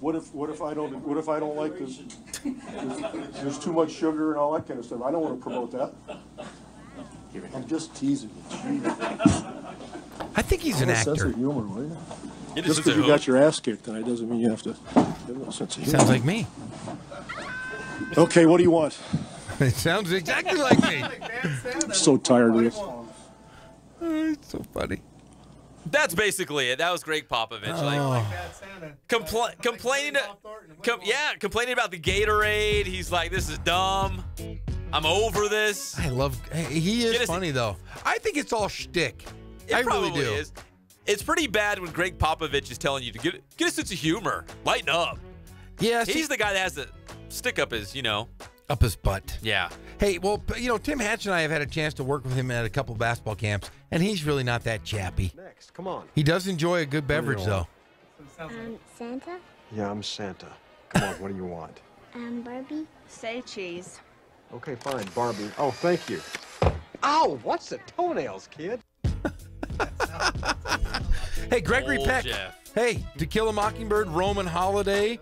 What if I don't like this? There's too much sugar and all that kind of stuff. I don't want to promote that. I'm just teasing you. I think he's an actor. Sense of humor, will you? Just because you got your ass kicked, then it doesn't mean you have to have no sense of humor. Sounds like me. Okay, what do you want? It sounds exactly like me. I'm so tired of this. It's so funny. That's basically it. That was Greg Popovich. Complaining about the Gatorade. He's like, this is dumb. I'm over this. He is funny, though. I think it's all shtick. I really do. Is. It's pretty bad when Greg Popovich is telling you to get a sense of humor. Lighten up. Yeah, he's the guy that has to stick up his, up his butt. Yeah. Hey, well, Tim Hatch and I have had a chance to work with him at a couple basketball camps, and he's really not that chappy. Next, come on. He does enjoy a good beverage, though. Santa? Yeah, I'm Santa. Come on, what do you want? Barbie? Say cheese. Okay, fine, Barbie. Oh, thank you. Ow, what's the toenails, kid? Hey, Gregory Peck. Jeff. Hey, To Kill a Mockingbird, Roman Holiday,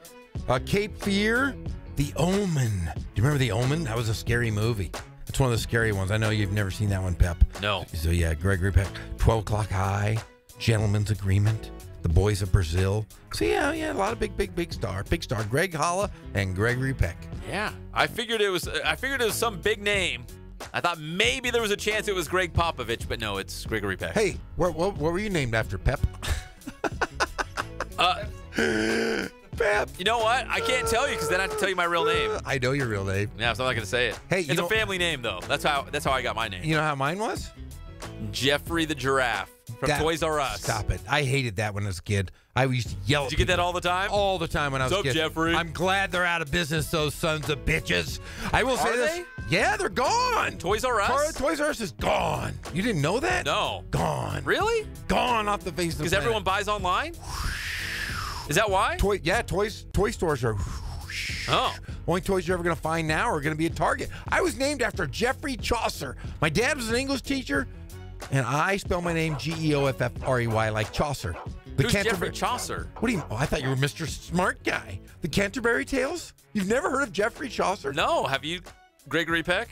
Cape Fear, The Omen. Do you remember The Omen? That was a scary movie. It's one of the scary ones. I know you've never seen that one, Pep. No. So, yeah, Gregory Peck, 12 O'Clock High, Gentleman's Agreement, The Boys of Brazil. So, yeah, a lot of big star. Big star, Greg Holla and Gregory Peck. Yeah. I figured it was some big name. I thought maybe there was a chance it was Greg Popovich, but no, it's Gregory Peck. Hey, what were you named after, Pep? Pep. You know what? I can't tell you because then I have to tell you my real name. I know your real name. Yeah, so I'm not going to say it. Hey, it's a family name, though. That's how I got my name. You know how mine was? Jeffrey the Giraffe from Toys R Us. Stop it. I hated that when I was a kid. I used to yell at Did you get that all the time? All the time when I was a kid. What's up, Jeffrey? I'm glad they're out of business, those sons of bitches. I will say this. They? Yeah, they're gone. Toys R Us? Toys R Us is gone. You didn't know that? No. Gone. Really? Gone off the face of the planet. Because everyone buys online? Is that why? Toy stores are. Oh. Only toys you're ever going to find now are going to be at Target. I was named after Geoffrey Chaucer. My dad was an English teacher, and I spell my name Geoffrey like Chaucer. Who's Geoffrey Chaucer? What do you? Oh, I thought you were Mr. Smart Guy. The Canterbury Tales? You've never heard of Geoffrey Chaucer? No. Have you, Gregory Peck?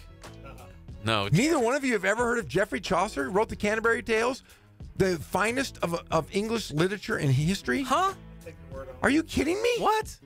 No. Neither one of you have ever heard of Geoffrey Chaucer? Wrote the Canterbury Tales? The finest of English literature and history? Huh? Are you kidding me? What?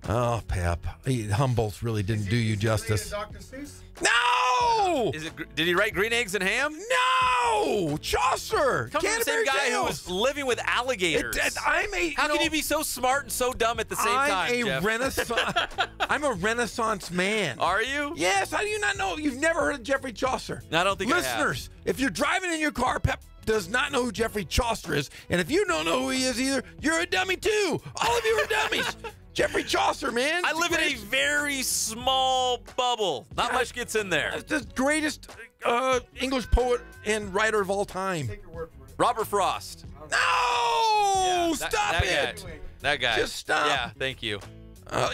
Oh, Pep. Humboldt's really didn't do you justice. Dr. Seuss? No! Did he write Green Eggs and Ham? No! Chaucer! Comes from the same guy who Tales. was living with alligators. How can you be so smart and so dumb at the same time, Jeff? I'm a Renaissance man. Are you? Yes. How do you not know? You've never heard of Geoffrey Chaucer? No, I don't think I have. Listeners, if you're driving in your car, Pep does not know who Geoffrey Chaucer is. And if you don't know who he is either, you're a dummy too. All of you are dummies. Geoffrey Chaucer, man. I live in a very small bubble. Not much gets in there. That's the greatest English poet and writer of all time. Take your word for it. Robert Frost. No! Stop that it! Guy. That guy. Just stop. Yeah, thank you.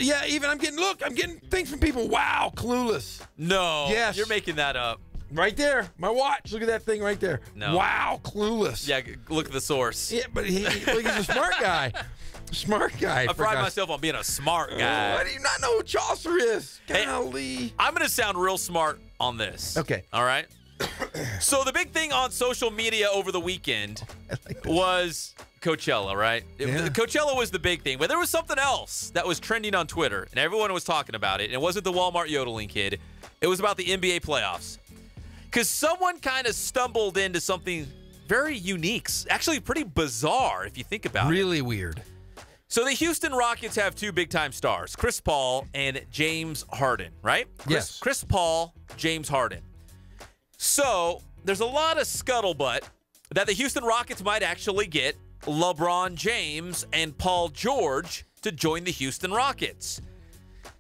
Yeah, even I'm getting things from people. Wow, clueless. No. Yes. You're making that up. Right there, my watch. Look at that thing right there. No. Wow, clueless. Yeah, look at the source. Yeah, but he's a smart guy. Smart guy. I pride myself on being a smart guy. Why do you not know who Chaucer is? Golly. Hey, I'm going to sound real smart on this. Okay. All right? So the big thing on social media over the weekend was Coachella, right? Yeah. Coachella was the big thing, but there was something else that was trending on Twitter, and everyone was talking about it, and it wasn't the Walmart yodeling kid. It was about the NBA playoffs. Because someone kind of stumbled into something very unique, actually pretty bizarre if you think about it. Really weird. So the Houston Rockets have two big-time stars, Chris Paul and James Harden, right? Yes. Chris Paul, James Harden. So there's a lot of scuttlebutt that the Houston Rockets might actually get LeBron James and Paul George to join the Houston Rockets.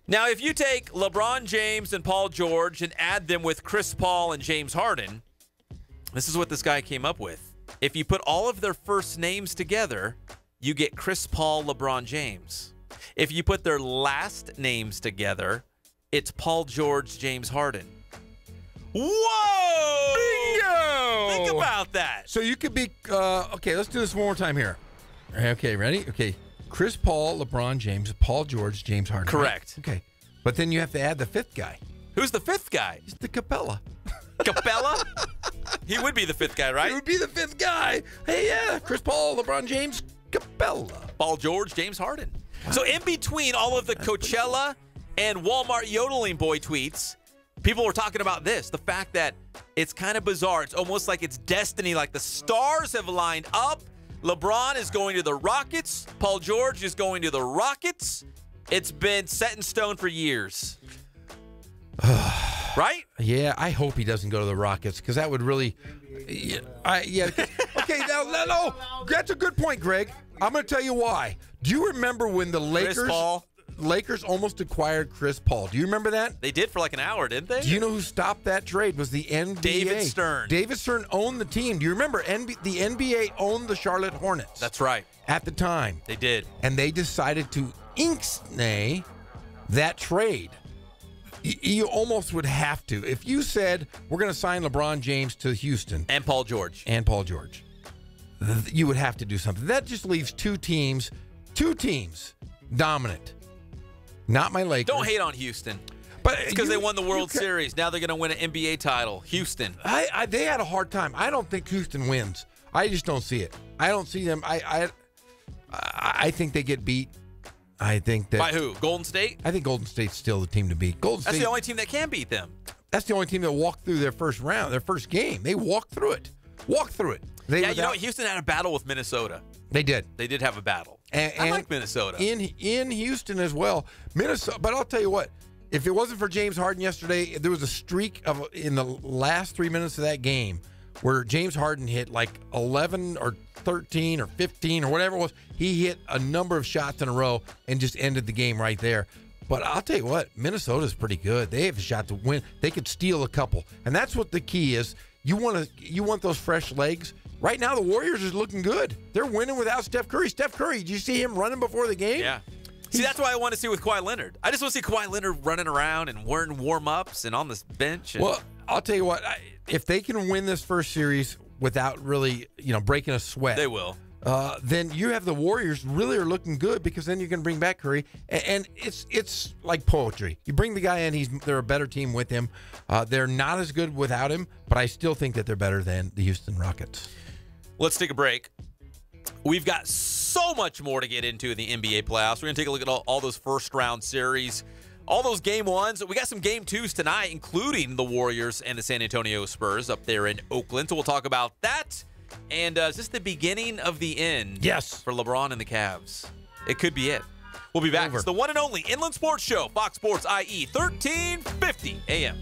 Now, if you take LeBron James and Paul George and add them with Chris Paul and James Harden, this is what this guy came up with. If you put all of their first names together, you get Chris Paul, LeBron James. If you put their last names together, it's Paul George, James Harden. Whoa! Bingo! Think about that. So you could be, okay, let's do this one more time here. Okay, ready? Okay. Chris Paul, LeBron James, Paul George, James Harden. Correct. Right? Okay. But then you have to add the fifth guy. Who's the fifth guy? He's the Capella. Capella? He would be the fifth guy, right? He would be the fifth guy. Hey, yeah. Chris Paul, LeBron James, Capella. Paul George, James Harden. Wow. So in between all of the Coachella and Walmart yodeling boy tweets, people were talking about this, the fact that it's kind of bizarre. It's almost like it's destiny, like the stars have lined up. LeBron is going to the Rockets. Paul George is going to the Rockets. It's been set in stone for years. Right? Yeah, I hope he doesn't go to the Rockets because that would really. Yeah. Okay, no, that's a good point, Greg. I'm going to tell you why. Do you remember when the Lakers almost acquired Chris Paul? Do you remember that? They did for like an hour, didn't they? Do you know who stopped that trade? Was the NBA. David Stern. David Stern owned the team. Do you remember the NBA owned the Charlotte Hornets? That's right. At the time. They did. And they decided to ixnay that trade. You almost would have to. If you said, we're going to sign LeBron James to Houston. And Paul George. You would have to do something. That just leaves two teams dominant. Not my Lakers. Don't hate on Houston. But it's because they won the World Series. Now they're going to win an NBA title. Houston. They had a hard time. I don't think Houston wins. I just don't see it. I don't see them. I think they get beat. I think that. By who? Golden State? I think Golden State's still the team to beat. That's the only team that can beat them. That's the only team that walked through their first round, their first game. They walked through it. You know what? Houston had a battle with Minnesota. They did. They did have a battle. And I like Minnesota. In Houston as well. Minnesota, but I'll tell you what, if it wasn't for James Harden yesterday, there was a streak in the last 3 minutes of that game where James Harden hit like 11 or 13 or 15 or whatever it was. He hit a number of shots in a row and just ended the game right there. But I'll tell you what, Minnesota's pretty good. They have a shot to win. They could steal a couple. And that's what the key is. You want those fresh legs. Right now, the Warriors are looking good. They're winning without Steph Curry. Steph Curry, did you see him running before the game? Yeah. See, that's what I want to see with Kawhi Leonard. I just want to see Kawhi Leonard running around and wearing warm-ups and on the bench. Well, I'll tell you what, if they can win this first series without really, breaking a sweat. They will. Then you have the Warriors really are looking good because then you can bring back Curry. And it's like poetry. You bring the guy in, they're a better team with him. They're not as good without him, but I still think that they're better than the Houston Rockets. Let's take a break. We've got so much more to get into in the NBA playoffs. We're going to take a look at all those first-round series, all those game ones. We got some game twos tonight, including the Warriors and the San Antonio Spurs up there in Oakland. So we'll talk about that. And is this the beginning of the end? Yes. For LeBron and the Cavs? It could be it. We'll be back. It's the one and only Inland Sports Show, Fox Sports IE, 1350 AM.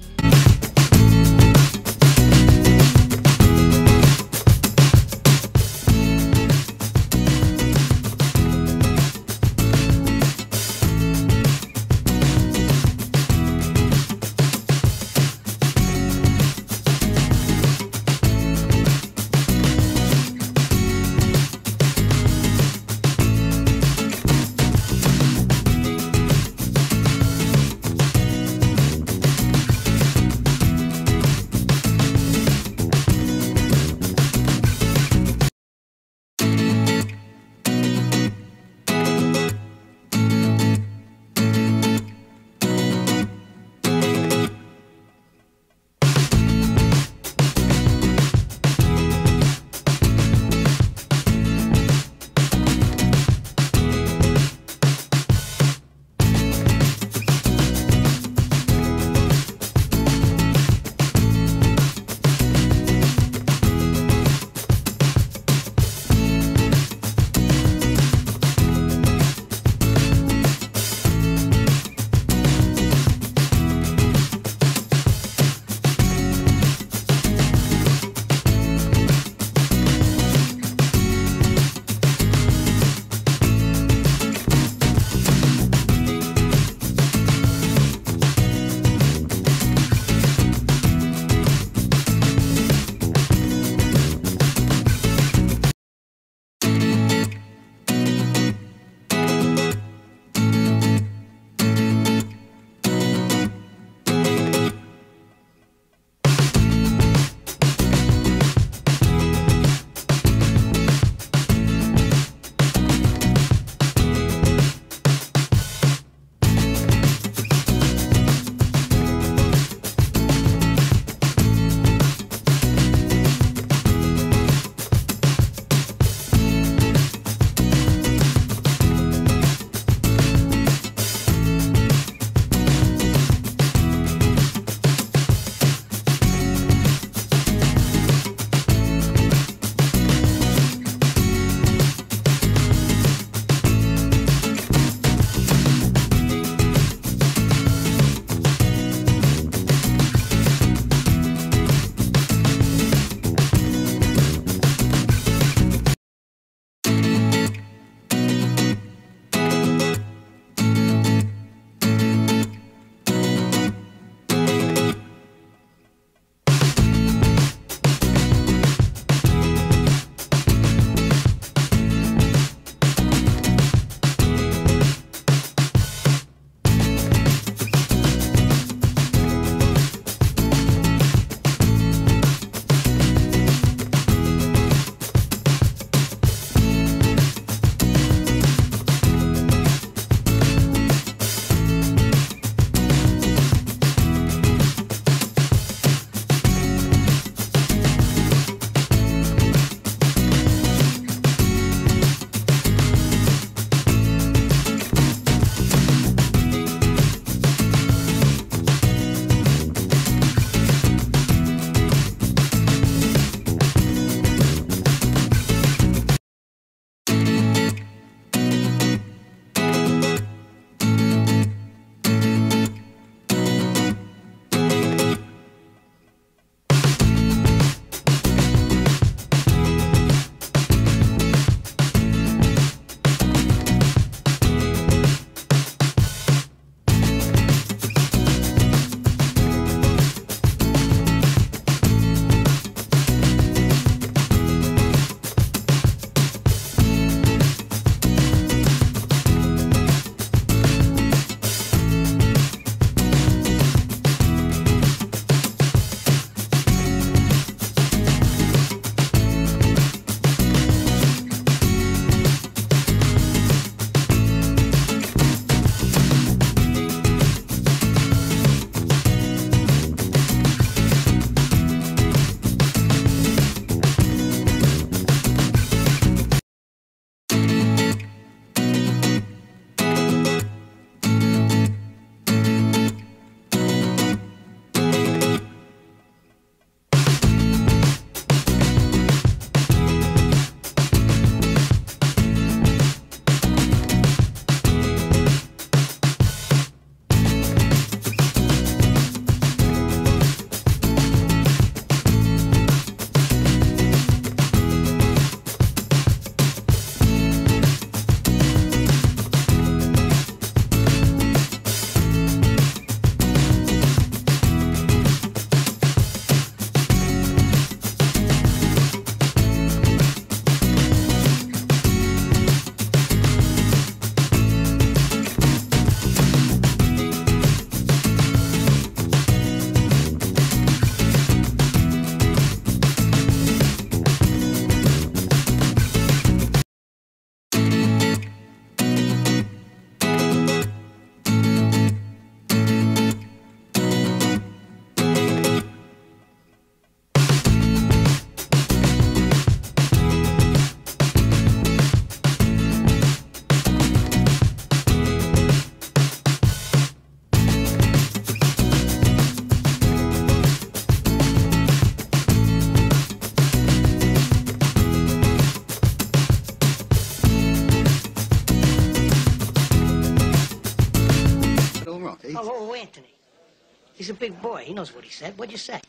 He's a big boy. He knows what he said. What'd you say?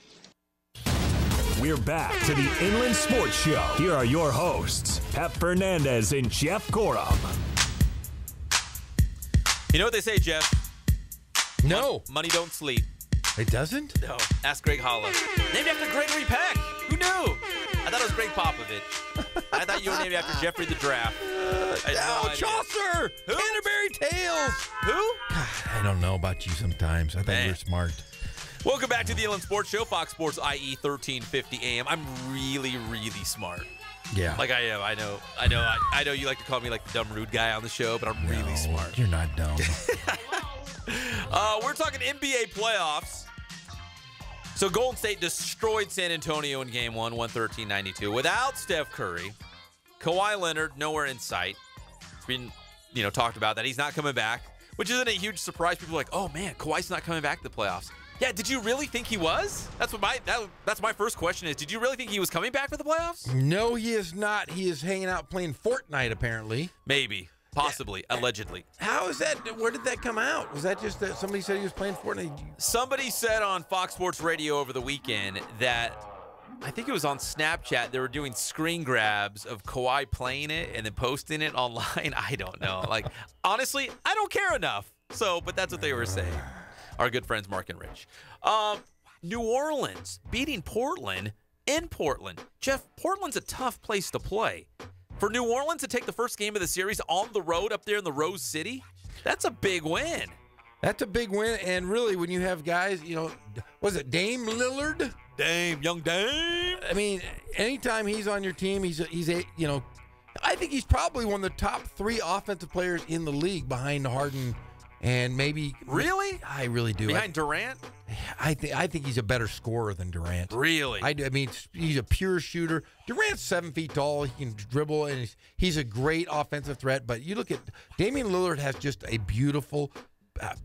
We're back to the Inland Sports Show. Here are your hosts, Pep Fernandez and Jeff Gorham. You know what they say, Jeff? No. Money don't sleep. It doesn't? No. Ask Greg Holla. Named after Gregory Peck. Who knew? I thought it was Greg Popovich. I thought you were named after Jeffrey the Draft. Chaucer! Who? Canterbury Tales! Who? God, I don't know about you sometimes. I thought you were smart. Welcome back to the Inland Sports Show, Fox Sports IE 1350 AM. I'm really, really smart. Yeah. Like I am. I know you like to call me like the dumb, rude guy on the show, but I'm really smart. You're not dumb. We're talking NBA playoffs. So Golden State destroyed San Antonio in Game 1, 113-92. Without Steph Curry, Kawhi Leonard nowhere in sight. It's been, talked about that he's not coming back, which isn't a huge surprise. People are like, "Oh man, Kawhi's not coming back to the playoffs." Yeah, did you really think he was? That's my first question is, did you really think he was coming back for the playoffs? No, he is not. He is hanging out playing Fortnite, apparently. Maybe. Possibly. Allegedly. How is that? Where did that come out? Was that just that somebody said he was playing Fortnite? Somebody said on Fox Sports Radio over the weekend that, I think it was on Snapchat, they were doing screen grabs of Kawhi playing it and then posting it online. I don't know. Like, honestly, I don't care enough. But that's what they were saying. Our good friends Mark and Rich. New Orleans beating Portland in Portland. Jeff, Portland's a tough place to play. For New Orleans to take the first game of the series on the road up there in the Rose City, that's a big win. That's a big win, and really, when you have guys, was it Dame Lillard? Young Dame. I mean, anytime he's on your team, he's I think he's probably one of the top 3 offensive players in the league behind Harden. And maybe really, I really do. Behind Durant, I think he's a better scorer than Durant. Really, I mean, he's a pure shooter. Durant's 7 feet tall. He can dribble, and he's a great offensive threat. But you look at Damian Lillard has just a beautiful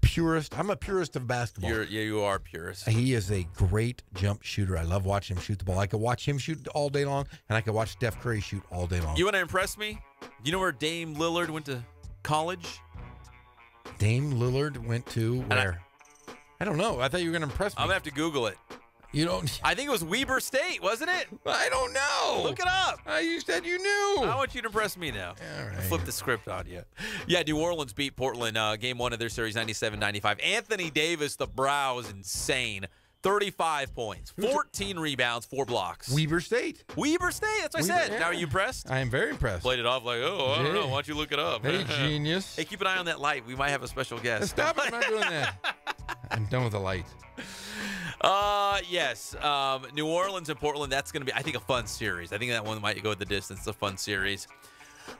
purist. I'm a purist of basketball. You are purist. He is a great jump shooter. I love watching him shoot the ball. I could watch him shoot all day long, and I could watch Steph Curry shoot all day long. You want to impress me? You know where Dame Lillard went to college? Dame Lillard went to where? I don't know. I thought you were going to impress me. I'm going to have to Google it. You don't? I think it was Weber State, wasn't it? I don't know. Look it up. You said you knew. I want you to impress me now. All right. Flip the script on you. Yeah, New Orleans beat Portland Game 1 of their series 97-95. Anthony Davis, the brow is insane. 35 points, 14 rebounds, 4 blocks. Weber State. That's what I said. Yeah. Now, are you impressed? I am very impressed. Played it off like, I don't know. Why don't you look it up? Hey, genius. Hey, keep an eye on that light. We might have a special guest. Stop it. I'm not doing that. I'm done with the light. Yes. New Orleans and Portland, that's going to be, I think, a fun series. I think that one might go the distance. It's a fun series.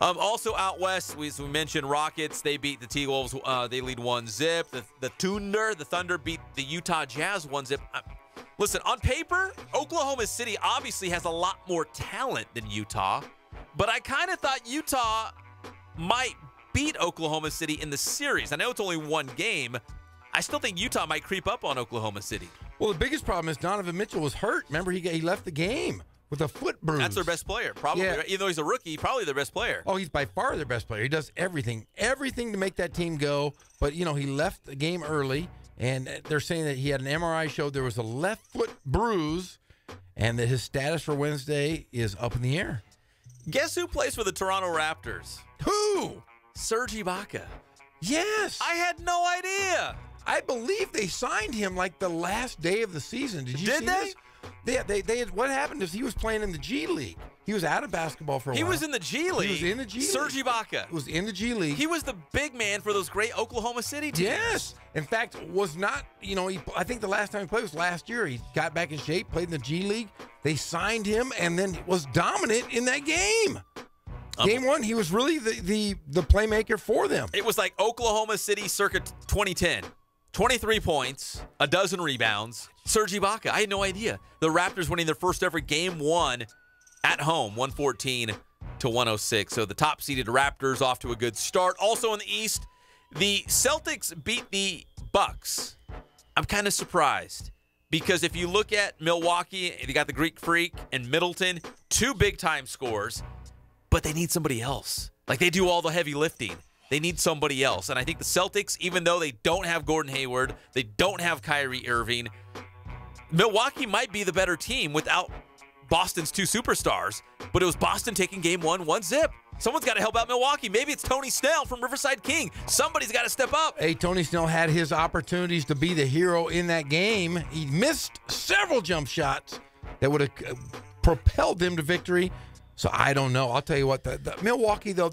Also out west, we mentioned Rockets. They beat the T-Wolves. They lead 1-0. The Thunder beat the Utah Jazz 1-0. Listen, on paper, Oklahoma City obviously has a lot more talent than Utah, but I kind of thought Utah might beat Oklahoma City in the series. I know it's only one game. I still think Utah might creep up on Oklahoma City. Well, the biggest problem is Donovan Mitchell was hurt. Remember, he left the game with a foot bruise. That's their best player, probably. Yeah. Even though he's a rookie, probably their best player. Oh, he's by far their best player. He does everything to make that team go. But, he left the game early, and they're saying that he had an MRI showed there was a left foot bruise, and that his status for Wednesday is up in the air. Guess who plays for the Toronto Raptors? Who? Serge Ibaka. Yes. I had no idea. I believe they signed him like the last day of the season. Did you see this? Yeah, they what happened is he was playing in the G League. He was out of basketball for a while. He was in the G League. He was in the G League. Serge Ibaka was in the G League. He was the big man for those great Oklahoma City teams. Yes. In fact, was not, I think the last time he played was last year. He got back in shape, played in the G League. They signed him and then was dominant in that game. Game 1, he was really the playmaker for them. It was like Oklahoma City circa 2010. 23 points, a dozen rebounds. Serge Ibaka, I had no idea. The Raptors winning their first ever Game 1 at home, 114-106. So the top-seeded Raptors off to a good start. Also in the East, the Celtics beat the Bucks. I'm kind of surprised because if you look at Milwaukee, they got the Greek Freak and Middleton, 2 big-time scores, but they need somebody else. Like they do all the heavy lifting. They need somebody else. And I think the Celtics, even though they don't have Gordon Hayward, they don't have Kyrie Irving, Milwaukee might be the better team without Boston's 2 superstars. But it was Boston taking game 1-0. Someone's got to help out Milwaukee. Maybe it's Tony Snell from Riverside King. Somebody's got to step up. Hey, Tony Snell had his opportunities to be the hero in that game. He missed several jump shots that would have propelled them to victory. So I don't know. I'll tell you what, the Milwaukee, though,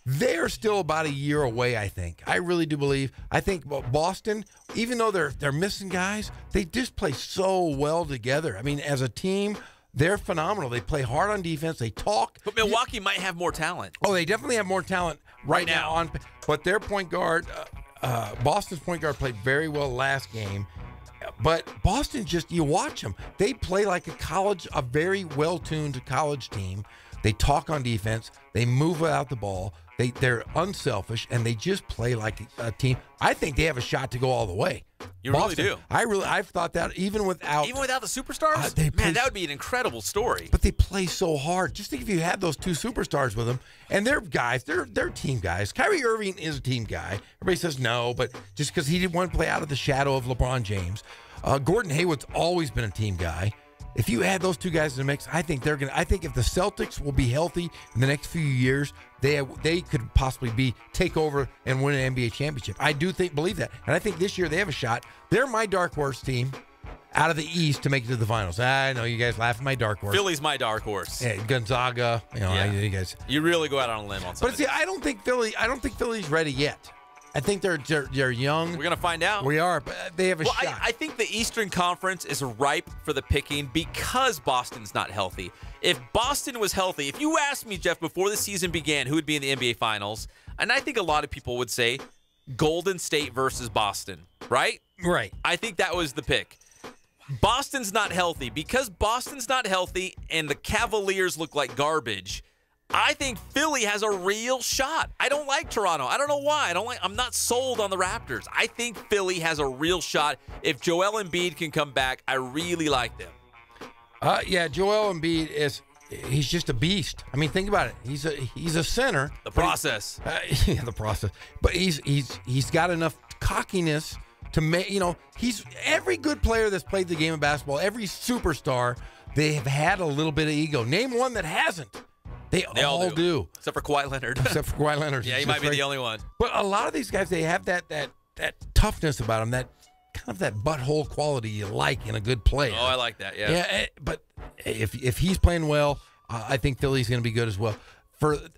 they're still about a year away, I think. I really do believe. I think Boston, even though they're missing guys, they just play so well together. I mean, as a team, they're phenomenal. They play hard on defense. They talk. But Milwaukee might have more talent. Oh, they definitely have more talent right now. But their point guard, Boston's point guard played very well last game. But Boston just, you watch them. They play like a very well-tuned college team. They talk on defense. They move without the ball. They're unselfish, and they just play like a team. I think they have a shot to go all the way. You Boston, really do. I've thought that even without the superstars. Man, that would be an incredible story. But they play so hard. Just think if you had those 2 superstars with them, and they're guys, they're team guys. Kyrie Irving is a team guy. Everybody says no, but just because he didn't want to play out of the shadow of LeBron James. Gordon Hayward's always been a team guy. If you add those 2 guys in the mix, I think if the Celtics will be healthy in the next few years, they could possibly take over and win an NBA championship. I do believe that. And I think this year they have a shot. They're my dark horse team out of the East to make it to the finals. I know you guys laugh at my dark horse. Philly's my dark horse. Yeah, Gonzaga, you guys. You really go out on a limb on something. But see, I don't think Philly's ready yet. I think they're young. We're going to find out. We are, but they have a shot. I think the Eastern Conference is ripe for the picking because Boston's not healthy. If Boston was healthy, if you asked me, Jeff, before the season began, who would be in the NBA Finals, and I think a lot of people would say Golden State versus Boston, right? Right. I think that was the pick. Boston's not healthy. Because Boston's not healthy and the Cavaliers look like garbage, I think Philly has a real shot. I don't like Toronto. I don't know why. I'm not sold on the Raptors. I think Philly has a real shot. If Joel Embiid can come back, I really like them. Yeah, Joel Embiid he's just a beast. I mean, think about it. He's a center. The process. The process. But he's got enough cockiness to make, he's every good player that's played the game of basketball, every superstar, they have had a little bit of ego. Name one that hasn't. They all do. Except for Kawhi Leonard. Except for Kawhi Leonard. Yeah, he might be the only one. But a lot of these guys, they have that toughness about them, that kind of that butthole quality you like in a good player. Oh, I like that, yeah. Yeah, but if he's playing well, I think Philly's going to be good as well.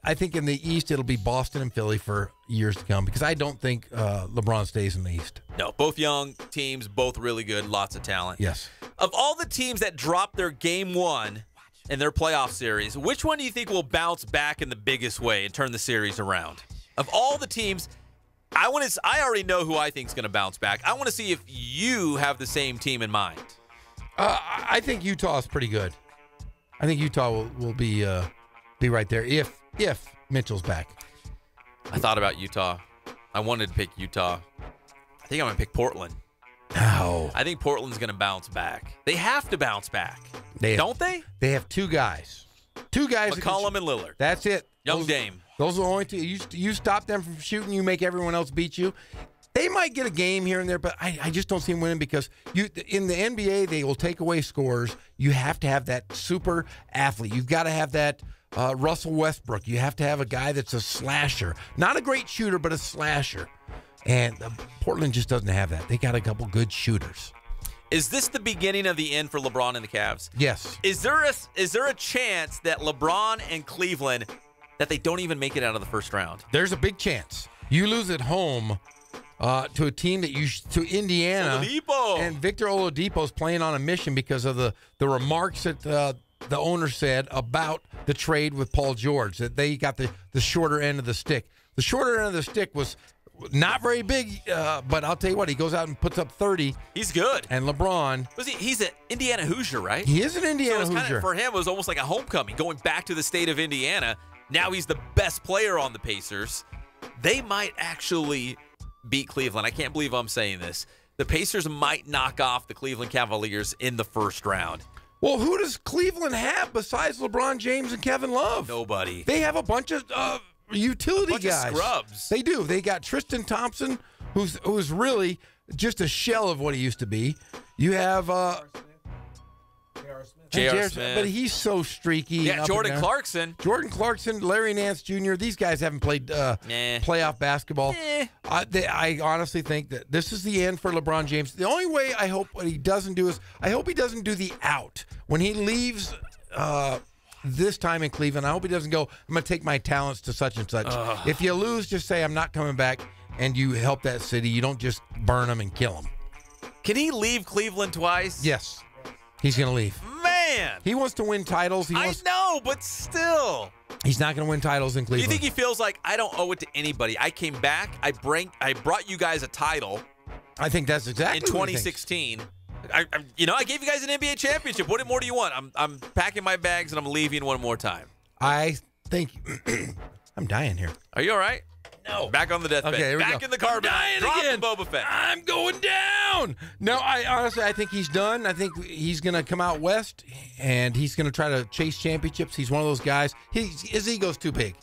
I think in the East, it'll be Boston and Philly for years to come because I don't think LeBron stays in the East. No, both young teams, both really good, lots of talent. Yes. Of all the teams that dropped their game 1 in their playoff series, which one do you think will bounce back in the biggest way and turn the series around? Of all the teams, I already know who I think is going to bounce back. I want to see if you have the same team in mind. I think Utah is pretty good. I think Utah will be right there if Mitchell's back. I thought about Utah. I wanted to pick Utah. I think I'm going to pick Portland. No. I think Portland's going to bounce back. They have to bounce back. Don't they? They have 2 guys. 2 guys. McCollum and Lillard. That's it. Young Dame. Those are the only 2. You stop them from shooting, you make everyone else beat you. They might get a game here and there, but I just don't see them winning because in the NBA, they will take away scores. You have to have that super athlete. You've got to have that Russell Westbrook. You have to have a guy that's a slasher. Not a great shooter, but a slasher. And Portland just doesn't have that. They got a couple good shooters. Is this the beginning of the end for LeBron and the Cavs? Yes. Is there a chance that LeBron and Cleveland, that they don't even make it out of the first round? There's a big chance. You lose at home to a team to Indiana. Oladipo. And Victor Oladipo's playing on a mission because of the remarks that the owner said about the trade with Paul George, that they got the shorter end of the stick. The shorter end of the stick was not very big, but I'll tell you what, he goes out and puts up 30. He's good. And LeBron. He's an Indiana Hoosier, right? He is an Indiana Hoosier. For him, it was almost like a homecoming, going back to the state of Indiana. Now he's the best player on the Pacers. They might actually beat Cleveland. I can't believe I'm saying this. The Pacers might knock off the Cleveland Cavaliers in the first round. Well, who does Cleveland have besides LeBron James and Kevin Love? Nobody. They have a bunch of utility Bunch of guys. scrubs. They do. They got Tristan Thompson, who's really just a shell of what he used to be. You have J.R. Smith. But he's so streaky. Yeah, Jordan Clarkson. Jordan Clarkson, Larry Nance Jr., these guys haven't played playoff basketball. I honestly think that this is the end for LeBron James. The only way I hope what he doesn't do is I hope he doesn't do the out. When he leaves this time in Cleveland, I hope he doesn't go, I'm going to take my talents to such and such. If you lose, just say, I'm not coming back, and you help that city. You don't just burn them and kill them. Can he leave Cleveland twice? Yes. He's going to leave. Man. He wants to win titles. I know, but still. He's not going to win titles in Cleveland. You think he feels like, I don't owe it to anybody. I came back. I brought you guys a title. I think that's exactly in 2016. I gave you guys an NBA championship. What more do you want? I'm packing my bags and I'm leaving one more time. I think I'm dying here. Are you all right? No. Back on the deathbed. Okay, here we back go. in the car. Dying again. Boba Fett. I'm going down. No, I think he's done. I think he's going to come out west and he's going to try to chase championships. He's one of those guys. His ego's too big.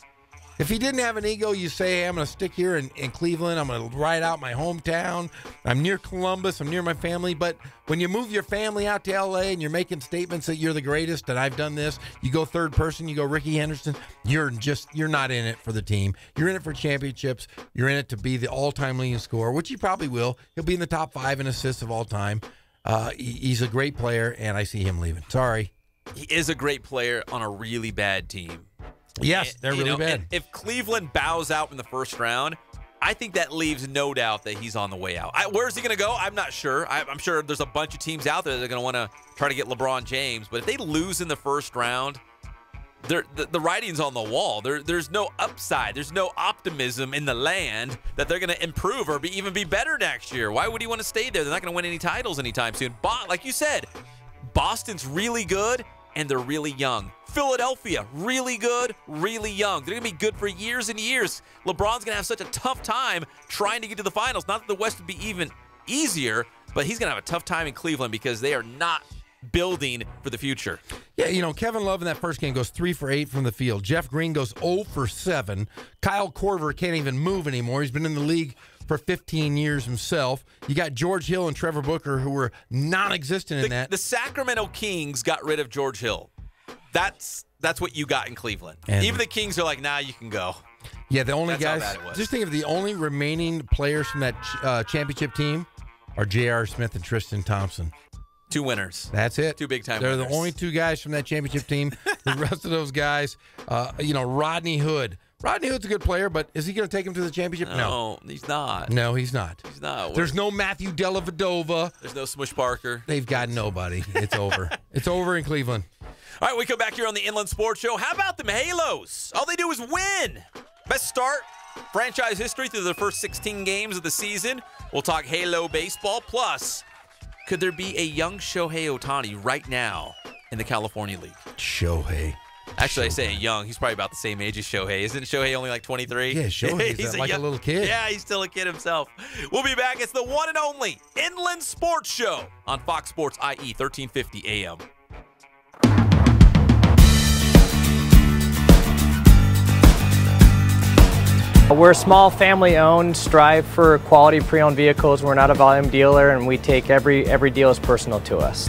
If he didn't have an ego, you say, hey, I'm going to stick here in Cleveland. I'm going to ride out my hometown. I'm near Columbus. I'm near my family. But when you move your family out to L.A. and you're making statements that you're the greatest and I've done this, you go third person, you go Ricky Henderson, you're not in it for the team. You're in it for championships. You're in it to be the all-time leading scorer, which he probably will. He'll be in the top 5 in assists of all time. He's a great player, and I see him leaving. Sorry. He is a great player on a really bad team. Yes, they're really bad. And if Cleveland bows out in the first round, I think that leaves no doubt that he's on the way out. Where's he going to go? I'm not sure. I'm sure there's a bunch of teams out there that are going to want to try to get LeBron James. But if they lose in the first round, the writing's on the wall. There's no upside. There's no optimism in the land that they're going to improve or even be better next year. Why would he want to stay there? They're not going to win any titles anytime soon. Like you said, Boston's really good, and they're really young. Philadelphia, really good, really young. They're going to be good for years and years. LeBron's going to have such a tough time trying to get to the finals. Not that the West would be even easier, but he's going to have a tough time in Cleveland because they are not building for the future. Yeah, Kevin Love in that first game goes 3 for 8 from the field. Jeff Green goes 0 for 7. Kyle Korver can't even move anymore. He's been in the league for 15 years himself. You got George Hill and Trevor Booker, who were non-existent in that. The Sacramento Kings got rid of George Hill. That's what you got in Cleveland. And even the Kings are like, nah, you can go. Yeah, the only That's guys. how bad it was. Just think of the only remaining players from that championship team are J.R. Smith and Tristan Thompson. 2 winners. That's it. 2 big-time They're winners. the only 2 guys from that championship team. The rest of those guys, Rodney Hood. Rodney Hood's a good player, but is he going to take him to the championship? No, he's not. No, he's not. He's not. There's no Matthew Dellavedova. There's no Smush Parker. They've got nobody. It's over. It's over in Cleveland. All right, we come back here on the Inland Sports Show. How about them Halos? All they do is win. Best start, franchise history through the first 16 games of the season. We'll talk Halo baseball. Plus, could there be a young Shohei Ohtani right now in the California League? Shohei. Actually, I say young. He's probably about the same age as Shohei. Isn't Shohei only like 23? Yeah, Shohei's like a little kid. Yeah, he's still a kid himself. We'll be back. It's the one and only Inland Sports Show on Fox Sports IE 1350 AM. We're small, family-owned, strive for quality pre-owned vehicles. We're not a volume dealer, and we take every deal as personal to us.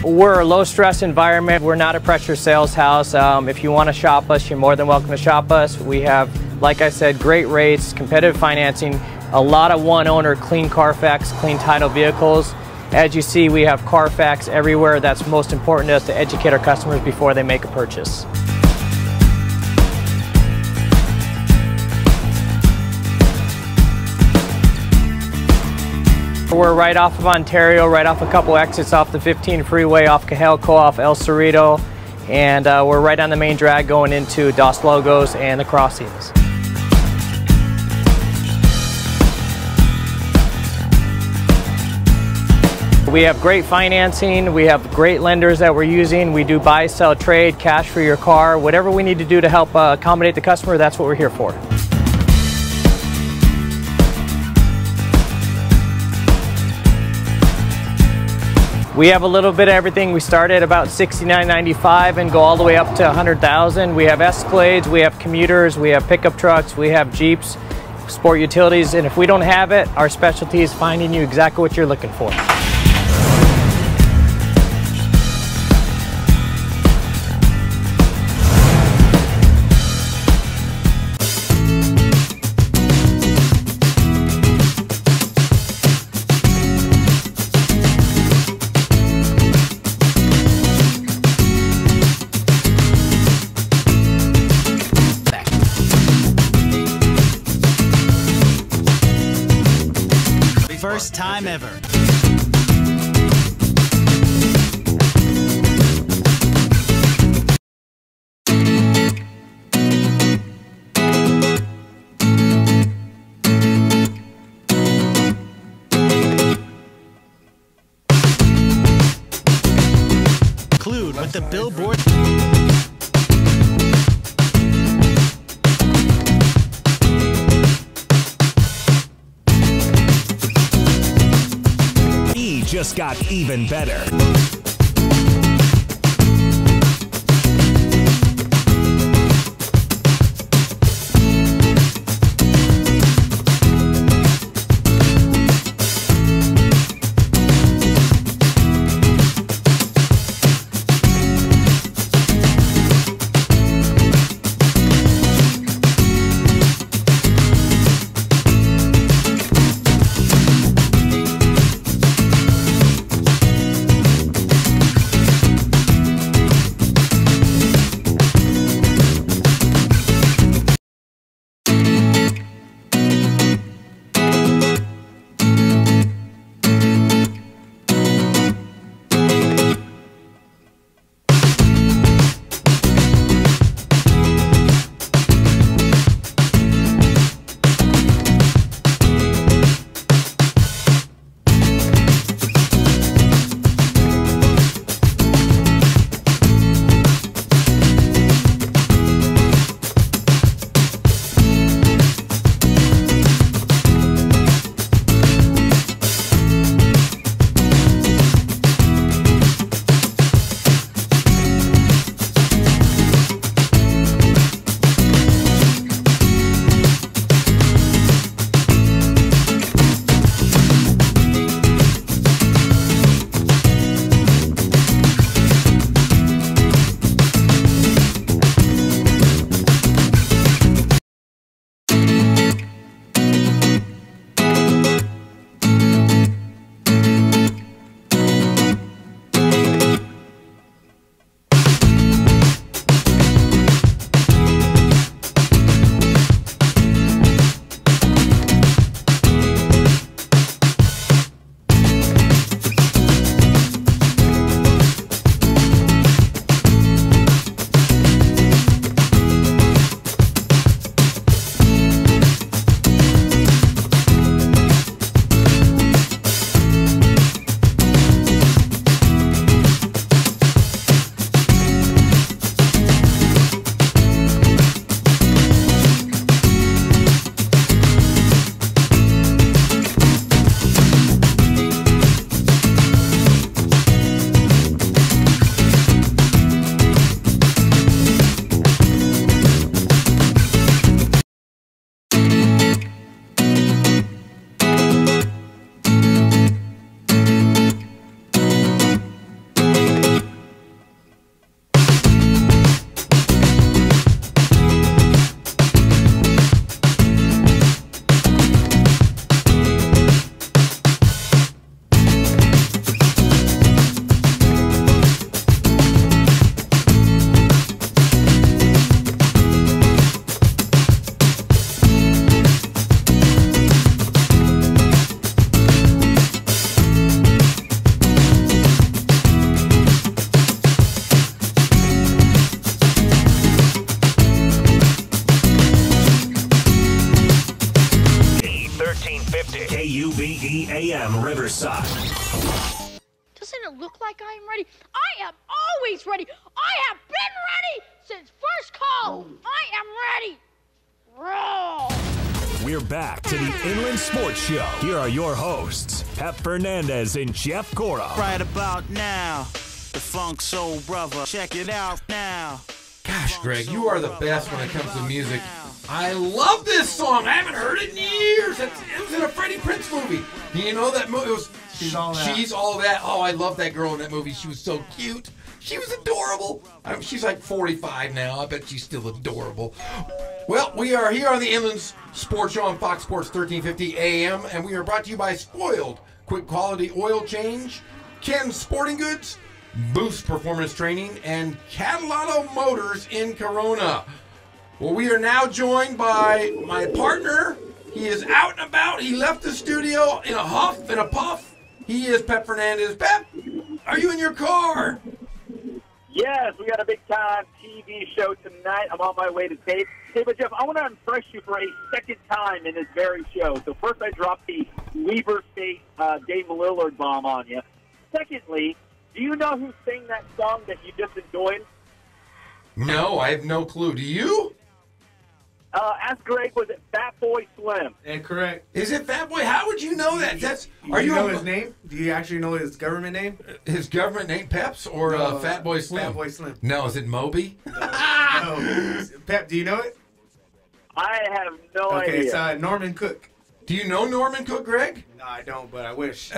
We're a low-stress environment. We're not a pressure sales house. If you want to shop us, you're more than welcome to shop us. We have, like I said, great rates, competitive financing, a lot of one-owner, clean Carfax, clean title vehicles. As you see, we have Carfax everywhere. That's most important to us, to educate our customers before they make a purchase. We're right off of Ontario, right off a couple exits off the 15 freeway, off Cajelco, off El Cerrito, and we're right on the main drag going into Dos Logos and the Crossings. We have great financing, we have great lenders that we're using. We do buy, sell, trade, cash for your car. Whatever we need to do to help accommodate the customer, that's what we're here for. We have a little bit of everything. We start at about $69.95 and go all the way up to $100,000. We have Escalades, we have commuters, we have pickup trucks, we have Jeeps, sport utilities, and if we don't have it, our specialty is finding you exactly what you're looking for. First time ever. Include with the billboard. Just got even better. AM Riverside. Doesn't it look like I am ready? I am always ready. I have been ready since first call. I am ready. Roll. We're back to the Inland Sports Show. Here are your hosts, Pep Fernandez and Jeff Cora. Right about now, the Funk Soul Brother. Check it out now. Gosh, Greg, you are the best when it comes to music. I love this song. I haven't heard it in years. It was in a Freddie Prinze movie. Do you know that movie? It was She's All That. She's All That. Oh, I love that girl in that movie. She was so cute. She was adorable. She's like 45 now. I bet she's still adorable. Well, we are here on the Inland Sports Show on Fox Sports 1350 AM, and we are brought to you by Spoiled. Quick quality oil change, Ken's Sporting Goods, Boost Performance Training, and Catalano Motors in Corona. Well, we are now joined by my partner. He is out and about. He left the studio in a huff and a puff. He is Pep Fernandez. Pep, are you in your car? Yes, we got a big-time TV show tonight. I'm on my way to tape. Hey, but Jeff, I want to impress you for a second time in this very show. So first I dropped the Weber State Dave Lillard bomb on you. Secondly, do you know who sang that song that you just enjoyed? No, I have no clue. Do you? Ask Greg, was it Fat Boy Slim? Incorrect. Is it Fat Boy? How would you know that? Do you know his name? Do you actually know his government name? His government name, Peps, or Fat Boy Slim? Fat Boy Slim. No, is it Moby? No. Pep, do you know it? I have no idea. Okay, it's Norman Cook. Do you know Norman Cook, Greg? No, I don't, but I wish.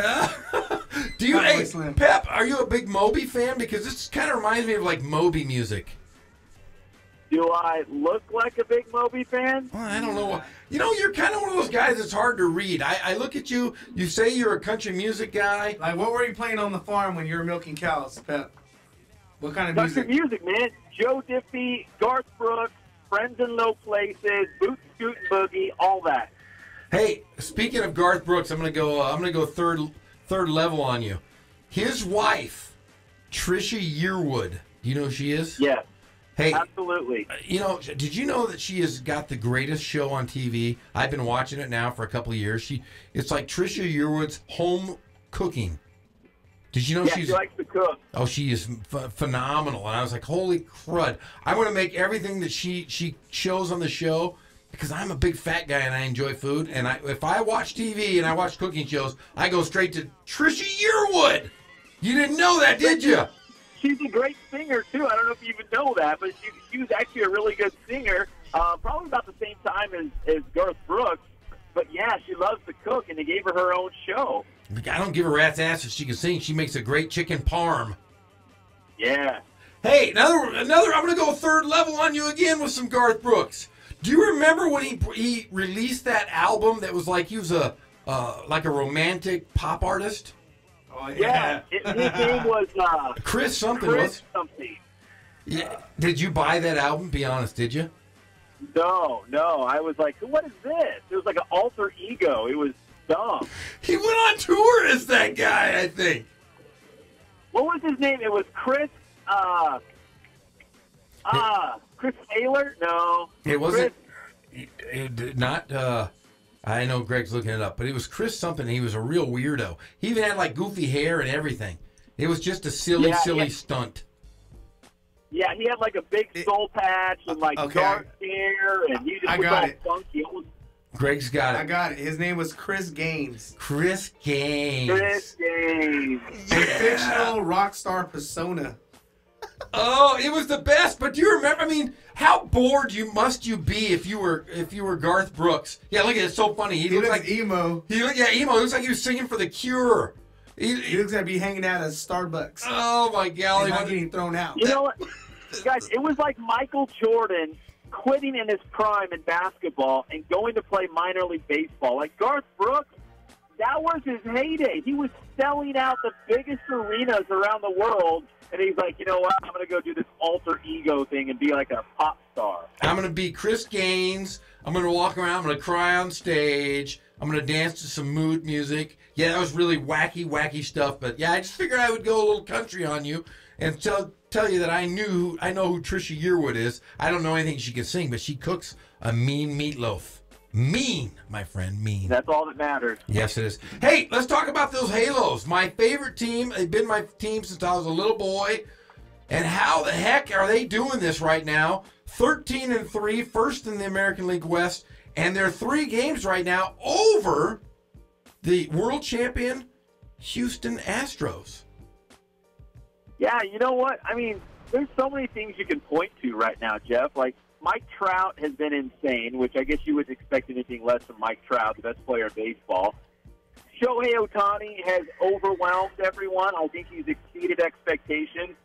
Do you? Hey, Pep, are you a big Moby fan? Because this kind of reminds me of like Moby music. Do I look like a big Moby fan? Well, I don't know. You know, you're kind of one of those guys that's hard to read. I look at you. You say you're a country music guy. Like, what were you playing on the farm when you were milking cows, Pep? What kind of Country music? music, man. Joe Diffie, Garth Brooks, Friends in Low Places, Boot Scoot and Boogie, all that. Hey, speaking of Garth Brooks, I'm gonna go third level on you. His wife, Trisha Yearwood. Do you know who she is? Yes. Hey, absolutely. You know, did you know that she has got the greatest show on TV? I've been watching it now for a couple of years. It's like Trisha Yearwood's home cooking. Did you know she likes to cook? Oh, she is phenomenal. And I was like, holy crud. I want to make everything that she shows on the show because I'm a big fat guy and I enjoy food. And if I watch TV and I watch cooking shows, I go straight to Trisha Yearwood. You didn't know that, did you? She's a great singer, too. I don't know if you even know that, but she was actually a really good singer, probably about the same time as Garth Brooks. But, yeah, she loves to cook, and they gave her own show. I don't give a rat's ass if she can sing. She makes a great chicken parm. Yeah. Hey, another. I'm going to go third level on you again with some Garth Brooks. Do you remember when he released that album that was like he was a romantic pop artist? Oh, yeah. His name was Chris something. Chris something. Yeah. Did you buy that album? Be honest, did you? No. I was like, what is this? It was like an alter ego. It was dumb. He went on tour as that guy, I think. What was his name? It was Chris. Chris Taylor? No. It wasn't. Not. I know Greg's looking it up, but it was Chris something. He was a real weirdo. He even had like goofy hair and everything. It was just a silly stunt. Yeah, he had like a big soul patch and like dark hair, and he just was all funky. Greg's got it. I got it. His name was Chris Gaines. Chris Gaines. Chris Gaines. A fictional rock star persona. Oh, it was the best. But do you remember? I mean, how bored must you be if you were Garth Brooks? Yeah, look at it. It's so funny. He looks like emo. emo. He looks like he was singing for The Cure. He looks like he'd be hanging out at Starbucks. Oh my golly! Not getting thrown out. You know what, guys? It was like Michael Jordan quitting in his prime in basketball and going to play minor league baseball. Like Garth Brooks, that was his heyday. He was selling out the biggest arenas around the world. And he's like, you know what? I'm going to go do this alter ego thing and be like a pop star. I'm going to be Chris Gaines. I'm going to walk around. I'm going to cry on stage. I'm going to dance to some mood music. Yeah, that was really wacky stuff. But yeah, I just figured I would go a little country on you and tell you that I know who Trisha Yearwood is. I don't know anything she can sing, but she cooks a mean meatloaf. Mean, my friend, mean. That's all that matters. Yes, it is. Hey, let's talk about those Halos. My favorite team. They've been my team since I was a little boy. And how the heck are they doing this right now? 13-3, first in the American League West, And they're 3 games right now over the world champion Houston Astros. Yeah, you know what? I mean, there's so many things you can point to right now, Jeff. Like, Mike Trout has been insane, which I guess you wouldn't expect anything less from Mike Trout, the best player in baseball. Shohei Ohtani has overwhelmed everyone. I think he's exceeded expectations.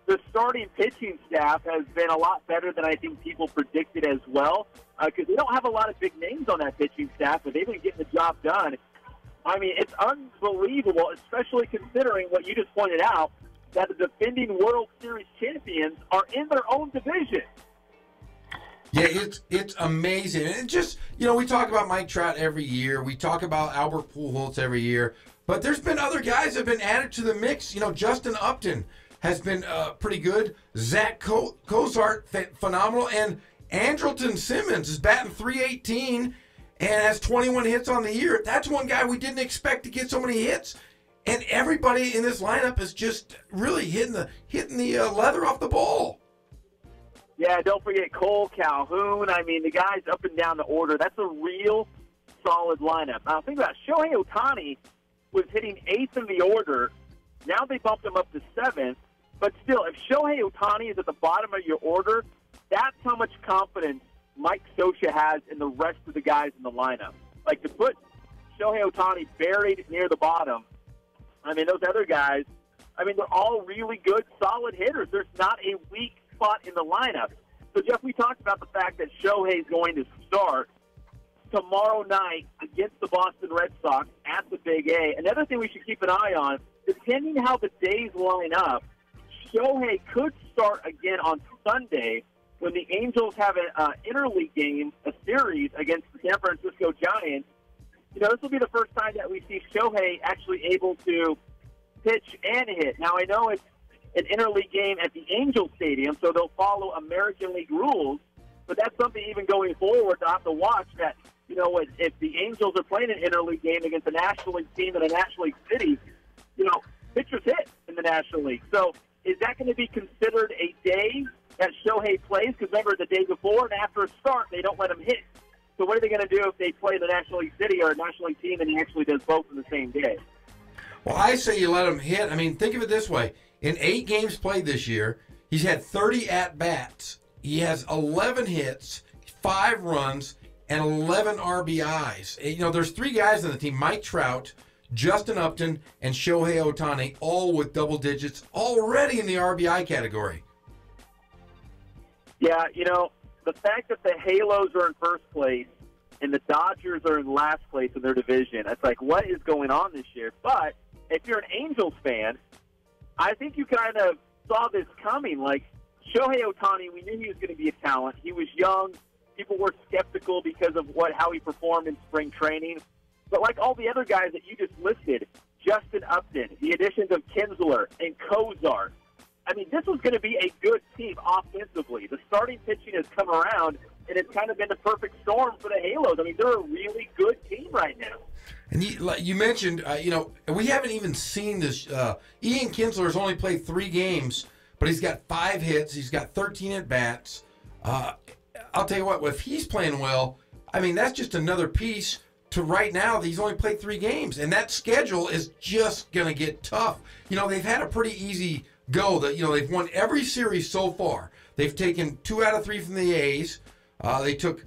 The starting pitching staff has been a lot better than I think people predicted as well, because they don't have a lot of big names on that pitching staff, but they've been getting the job done. I mean, it's unbelievable, especially considering what you just pointed out, that the defending World Series champions are in their own division. Yeah, it's amazing. And just, we talk about Mike Trout every year. We talk about Albert Pujols every year. But there's been other guys that have been added to the mix. Justin Upton has been pretty good. Zach Cozart, phenomenal. And Andrelton Simmons is batting .318 and has 21 hits on the year. That's one guy we didn't expect to get so many hits. And everybody in this lineup is just really hitting the leather off the ball. Yeah, don't forget Cole Calhoun. I mean, the guys up and down the order. That's a real solid lineup. Now, think about it. Shohei Ohtani was hitting 8th in the order. Now they bumped him up to 7th. But still, if Shohei Ohtani is at the bottom of your order, that's how much confidence Mike Scioscia has in the rest of the guys in the lineup. Like, to put Shohei Ohtani buried near the bottom, I mean, those other guys, they're all really good, solid hitters. There's not a weak spot in the lineup. So, Jeff, we talked about the fact that Shohei's going to start tomorrow night against the Boston Red Sox at the Big A. Another thing we should keep an eye on, depending how the days line up, Shohei could start again on Sunday when the Angels have an interleague game, a series against the San Francisco Giants. This will be the first time that we see Shohei actually able to pitch and hit. Now, I know it's an interleague game at the Angel Stadium, so they'll follow American League rules, but that's something even going forward to have to watch that, if the Angels are playing an interleague game against a National League team in a National League city, pitchers hit in the National League. So is that going to be considered a day that Shohei plays? Because remember, the day before and after a start, they don't let him hit. So what are they going to do if they play the National League city or a National League team and he actually does both in the same day? Well, I say you let him hit. Think of it this way. In 8 games played this year, he's had 30 at-bats. He has 11 hits, 5 runs, and 11 RBIs. There's 3 guys on the team, Mike Trout, Justin Upton, and Shohei Ohtani, all with double digits already in the RBI category. Yeah, the fact that the Halos are in first place and the Dodgers are in last place in their division, it's like, what is going on this year? But if you're an Angels fan, I think you kind of saw this coming. Like, Shohei Ohtani, we knew he was going to be a talent. He was young. People were skeptical because of how he performed in spring training. But like all the other guys that you just listed, Justin Upton, the additions of Kinsler and Cozart, this was going to be a good team offensively. The starting pitching has come around, and it's kind of been the perfect storm for the Halos. They're a really good team right now. And you mentioned, we haven't even seen this. Ian Kinsler has only played 3 games, but he's got 5 hits. He's got 13 at-bats. I'll tell you what, if he's playing well, that's just another piece to right now that he's only played 3 games. And that schedule is just going to get tough. They've had a pretty easy go. They've won every series so far. They've taken 2 out of 3 from the A's. They took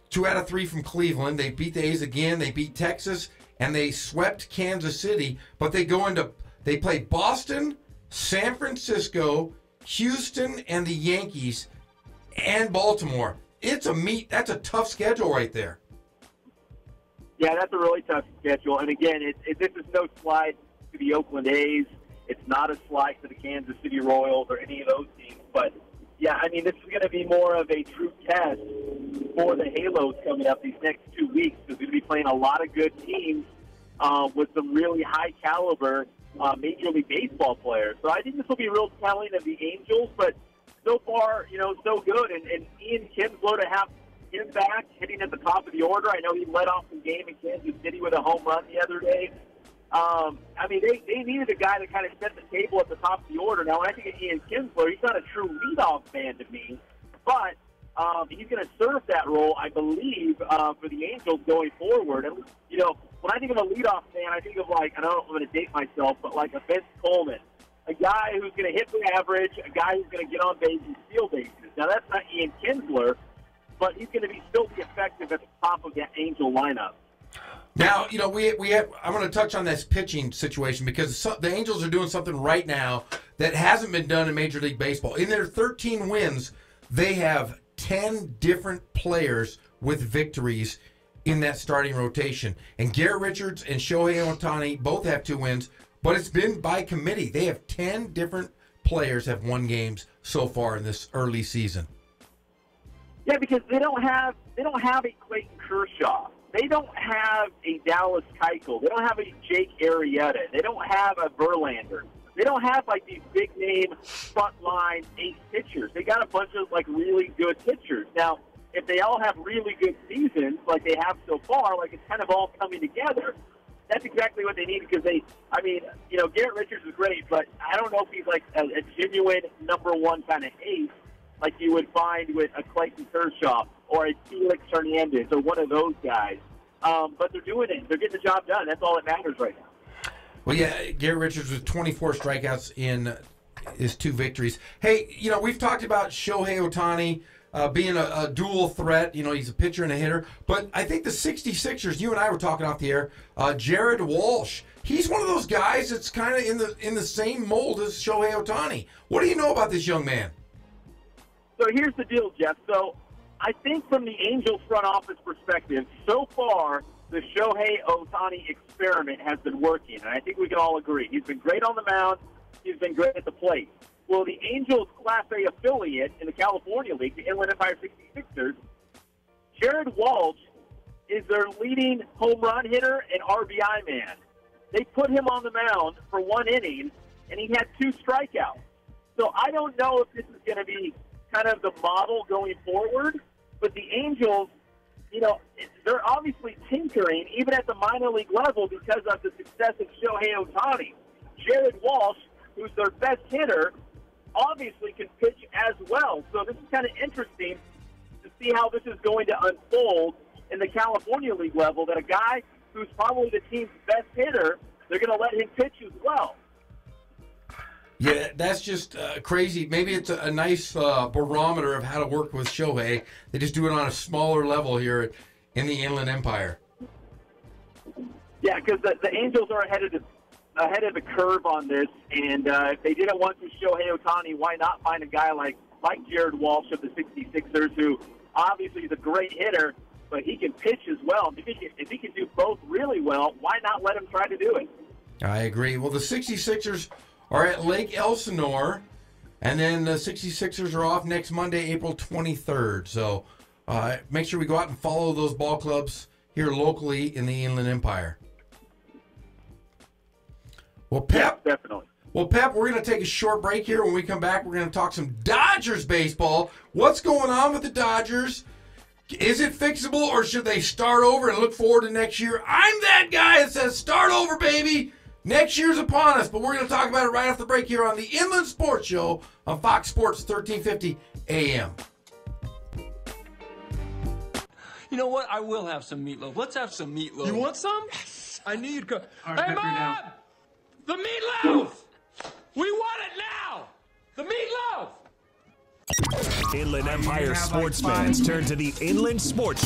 2 out of 3 from Cleveland. They beat the A's again. They beat Texas, and they swept Kansas City. But they play Boston, San Francisco, Houston, and the Yankees, and Baltimore. That's a tough schedule right there. Yeah, that's a really tough schedule. And again, this is no slide to the Oakland A's. It's not a slide to the Kansas City Royals or any of those teams. But, yeah, this is going to be more of a true test for the Halos coming up these next 2 weeks, because we're going to be playing a lot of good teams with some really high-caliber Major League Baseball players. So I think this will be real telling of the Angels, but so far, so good. And Ian Kinsler, to have him back hitting at the top of the order. I know he led off the game in Kansas City with a home run the other day. They needed a guy to kind of set the table at the top of the order. Now, when I think of Ian Kinsler, he's not a true leadoff man to me, but He's going to serve that role, I believe, for the Angels going forward. And, you know, when I think of a leadoff man, I think of, like, I don't know if I'm going to date myself, but like a Vince Coleman, a guy who's going to hit the average, a guy who's going to get on base and steal bases. Now, that's not Ian Kinsler, but he's going to still be effective at the top of that Angel lineup. Now, you know, we have. I'm going to touch on this pitching situation because the Angels are doing something right now that hasn't been done in Major League Baseball. In their 13 wins, they have 10 different players with victories in that starting rotation. And Garrett Richards and Shohei Ohtani both have 2 wins, but it's been by committee. They have 10 different players have won games so far in this early season. Yeah, because they don't have a Clayton Kershaw. They don't have a Dallas Keuchel. They don't have a Jake Arrieta. They don't have a Verlander. They don't have, like, these big-name front-line ace pitchers. They got a bunch of, like, really good pitchers. Now, if they all have really good seasons like they have so far, like, it's kind of all coming together, that's exactly what they need because I mean, you know, Garrett Richards is great, but I don't know if he's, like, a genuine number one kind of ace like you would find with a Clayton Kershaw or a Felix Hernandez or one of those guys. But they're doing it. They're getting the job done. That's all that matters right now. Well, yeah, Garrett Richards with 24 strikeouts in his 2 victories. Hey, you know, we've talked about Shohei Ohtani being a dual threat. You know, he's a pitcher and a hitter. But I think the 66ers, you and I were talking off the air, Jared Walsh, he's one of those guys that's kind of in the same mold as Shohei Ohtani. What do you know about this young man? So here's the deal, Jeff. So I think from the Angels front office perspective, so far the Shohei Ohtani experiment has been working, and I think we can all agree. He's been great on the mound. He's been great at the plate. Well, the Angels Class A affiliate in the California League, the Inland Empire 66ers, Jared Walsh is their leading home run hitter and RBI man. They put him on the mound for 1 inning, and he had 2 strikeouts. So I don't know if this is going to be kind of the model going forward, but the Angels, you know, they're obviously tinkering even at the minor league level because of the success of Shohei Ohtani. Jared Walsh, who's their best hitter, obviously can pitch as well. So this is kind of interesting to see how this is going to unfold in the California League level, that a guy who's probably the team's best hitter, they're going to let him pitch as well. Yeah, that's just crazy. Maybe it's a nice barometer of how to work with Shohei. They just do it on a smaller level here in the Inland Empire. Yeah, because the Angels are ahead of the curve on this, and if they did it once with Shohei Ohtani, why not find a guy like Jared Walsh of the 66ers, who obviously is a great hitter, but he can pitch as well. If he can do both really well, why not let him try to do it? I agree. Well, the 66ers are at Lake Elsinore, and then the 66ers are off next Monday, April 23rd. So make sure we go out and follow those ball clubs here locally in the Inland Empire. Well, Pep, yeah, definitely. Well, Pep, we're going to take a short break here. When we come back, we're going to talk some Dodgers baseball. What's going on with the Dodgers? Is it fixable, or should they start over and look forward to next year? I'm that guy that says start over, baby. Next year's upon us, but we're going to talk about it right off the break here on the Inland Sports Show on Fox Sports 1350 AM. You know what? I will have some meatloaf. Let's have some meatloaf. You want some? Yes. I knew you'd come. All right, hey, Mom! The meatloaf! We want it now! The meatloaf! Inland Empire sports fans turn to the Inland Sports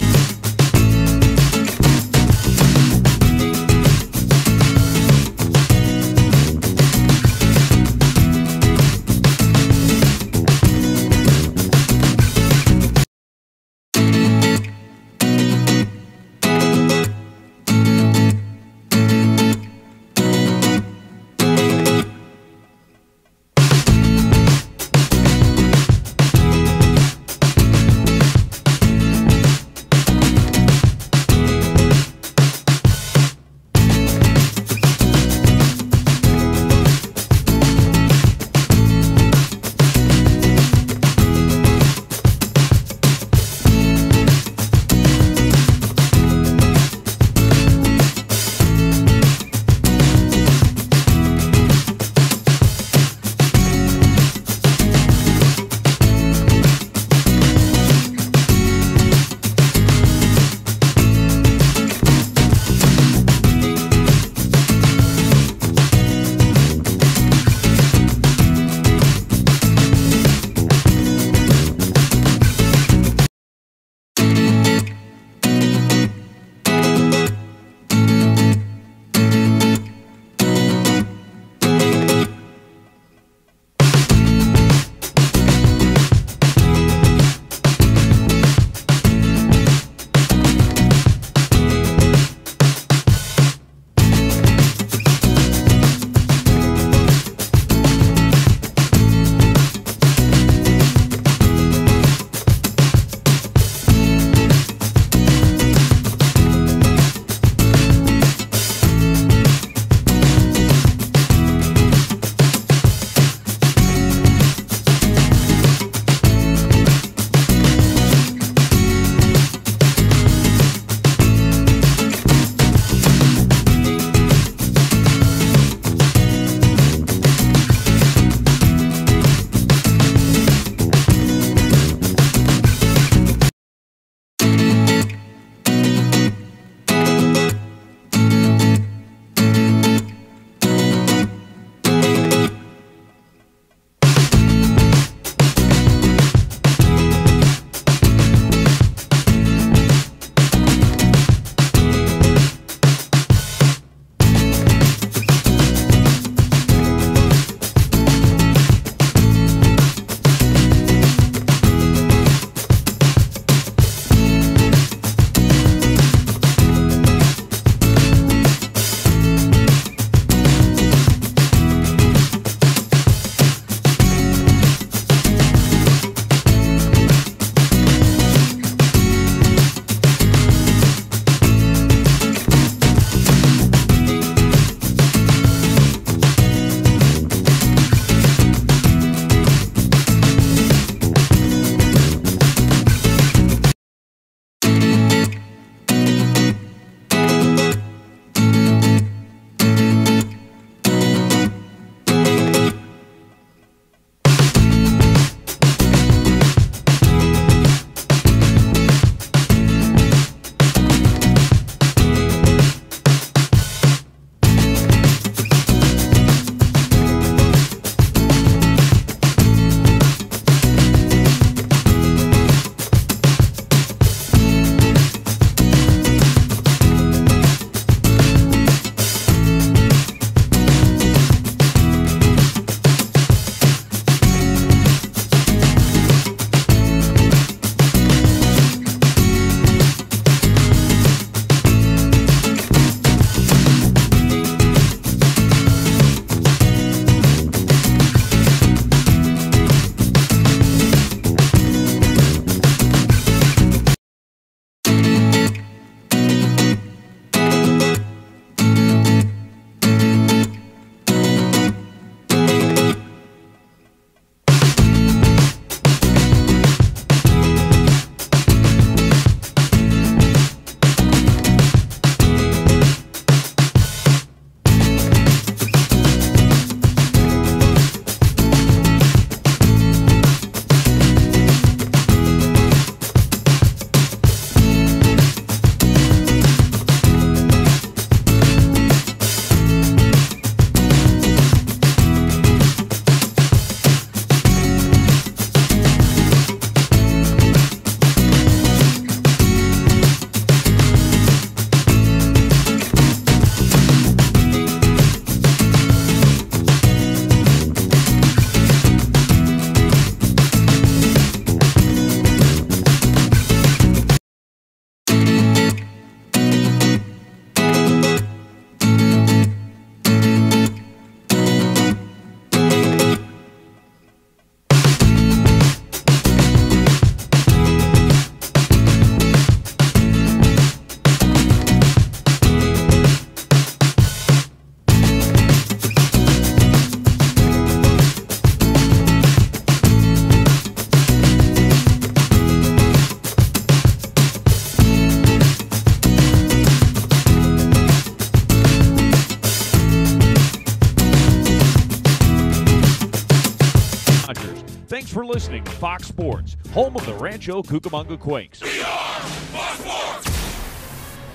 Thanks for listening to Fox Sports, home of the Rancho Cucamonga Quakes. I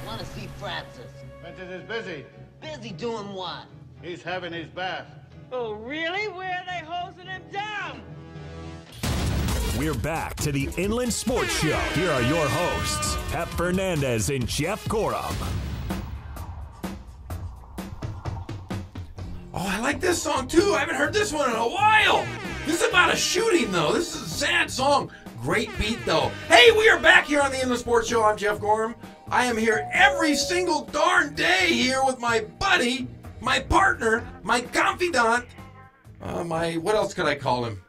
want to see Francis. Francis is busy. Busy doing what? He's having his bath. Oh, really? Where are they hosing him down? We're back to the Inland Sports Show. Here are your hosts, Pep Fernandez and Jeff Corum. Oh, I like this song too. I haven't heard this one in a while. This is about a shooting, though. This is a sad song. Great beat, though. Hey, we are back here on the Inland Sports Show. I'm Jeff Corum. I am here every single darn day here with my buddy, my partner, my confidant, what else could I call him?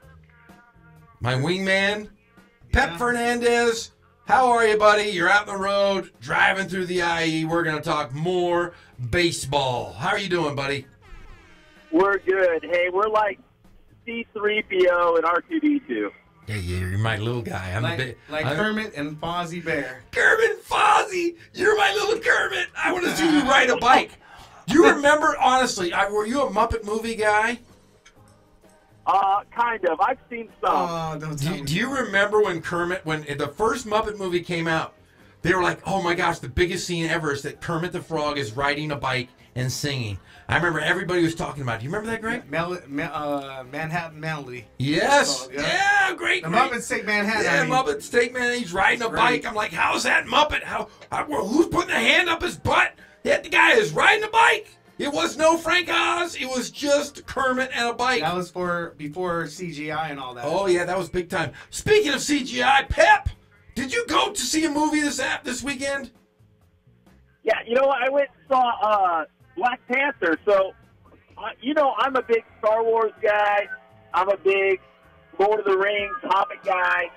My wingman, Pep Fernandez. How are you, buddy? You're out on the road, driving through the IE. We're going to talk more baseball. How are you doing, buddy? We're good. Hey, we're like C-3PO and R2-D2. Yeah, you're my little guy. I'm Kermit and Fozzie Bear. Kermit Fozzie, you're my little Kermit. I want to see you ride a bike. Do you remember, honestly, were you a Muppet movie guy? Kind of. I've seen some. Do you remember when the first Muppet movie came out, they were like, oh my gosh, the biggest scene ever is that Kermit the Frog is riding a bike and singing. I remember everybody was talking about it. Do you remember that, Greg? Manhattan Melody. Yes. Yeah, great. The Muppets Take Manhattan. Yeah, Muppets Take Manhattan. He's riding a bike. I'm like, how's that Muppet? Who's putting a hand up his butt? The guy is riding a bike. It was no Frank Oz. It was just Kermit and a bike. That was before CGI and all that. Oh, yeah, that was big time. Speaking of CGI, Pep, did you go to see a movie this weekend? Yeah, you know what? I went and saw Black Panther. So, I'm a big Star Wars guy. I'm a big Lord of the Rings, Hobbit guy.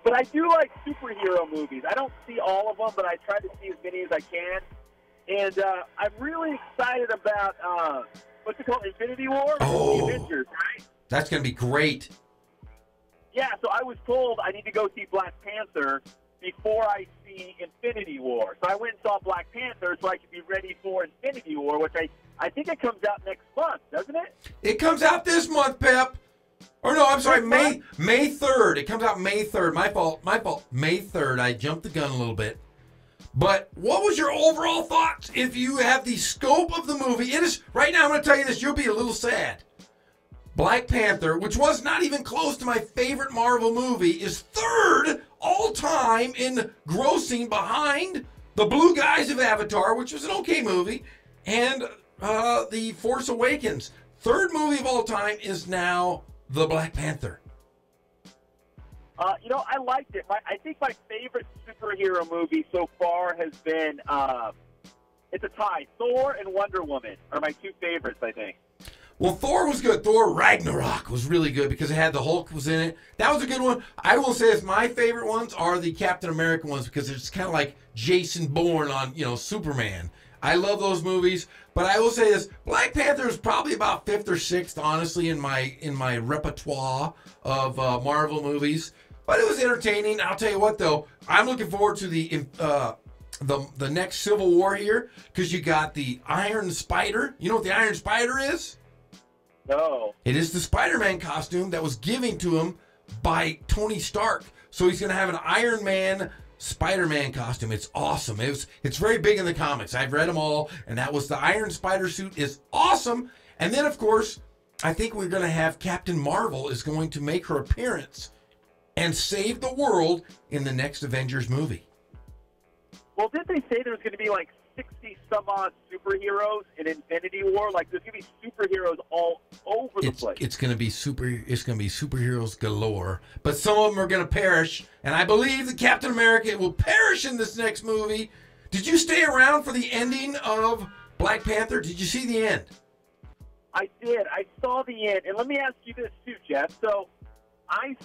But I do like superhero movies. I don't see all of them, but I try to see as many as I can. And I'm really excited about, what's it called, Infinity War? Oh, the Avengers, right? That's going to be great. Yeah, so I was told I need to go see Black Panther before I see Infinity War. So I went and saw Black Panther so I could be ready for Infinity War, which I think it comes out next month, doesn't it? It comes out this month, Pep. Or no, I'm sorry, May 3rd. It comes out May 3rd. My fault. May 3rd. I jumped the gun a little bit. But what was your overall thoughts if you have the scope of the movie? It is, right now I'm going to tell you this, you'll be a little sad. Black Panther, which was not even close to my favorite Marvel movie, is third all-time in grossing behind The Blue Guys of Avatar, which was an okay movie, and The Force Awakens. Third movie of all time is now The Black Panther. I liked it. I think my favorite superhero movie so far has been, it's a tie. Thor and Wonder Woman are my two favorites, I think. Well, Thor was good. Thor Ragnarok was really good because it had the Hulk was in it. That was a good one. I will say this, my favorite ones are the Captain America ones because it's kind of like Jason Bourne on, Superman. I love those movies. But I will say this, Black Panther is probably about 5th or 6th, honestly, in my repertoire of Marvel movies. But it was entertaining. I'll tell you what, though, I'm looking forward to the next Civil War here because you got the Iron Spider. You know what the Iron Spider is? No. It is the Spider-Man costume that was given to him by Tony Stark. So he's going to have an Iron Man Spider-Man costume. It's awesome. It's very big in the comics. I've read them all, and that was the Iron Spider suit is awesome. And then, of course, I think we're going to have Captain Marvel is going to make her appearance and save the world in the next Avengers movie. Well, didn't they say there was going to be like 60-some-odd superheroes in Infinity War? Like, there's going to be superheroes all over the place. It's going to be superheroes galore. But some of them are going to perish. And I believe that Captain America will perish in this next movie. Did you stay around for the ending of Black Panther? Did you see the end? I did. I saw the end. And let me ask you this, too, Jeff. So, I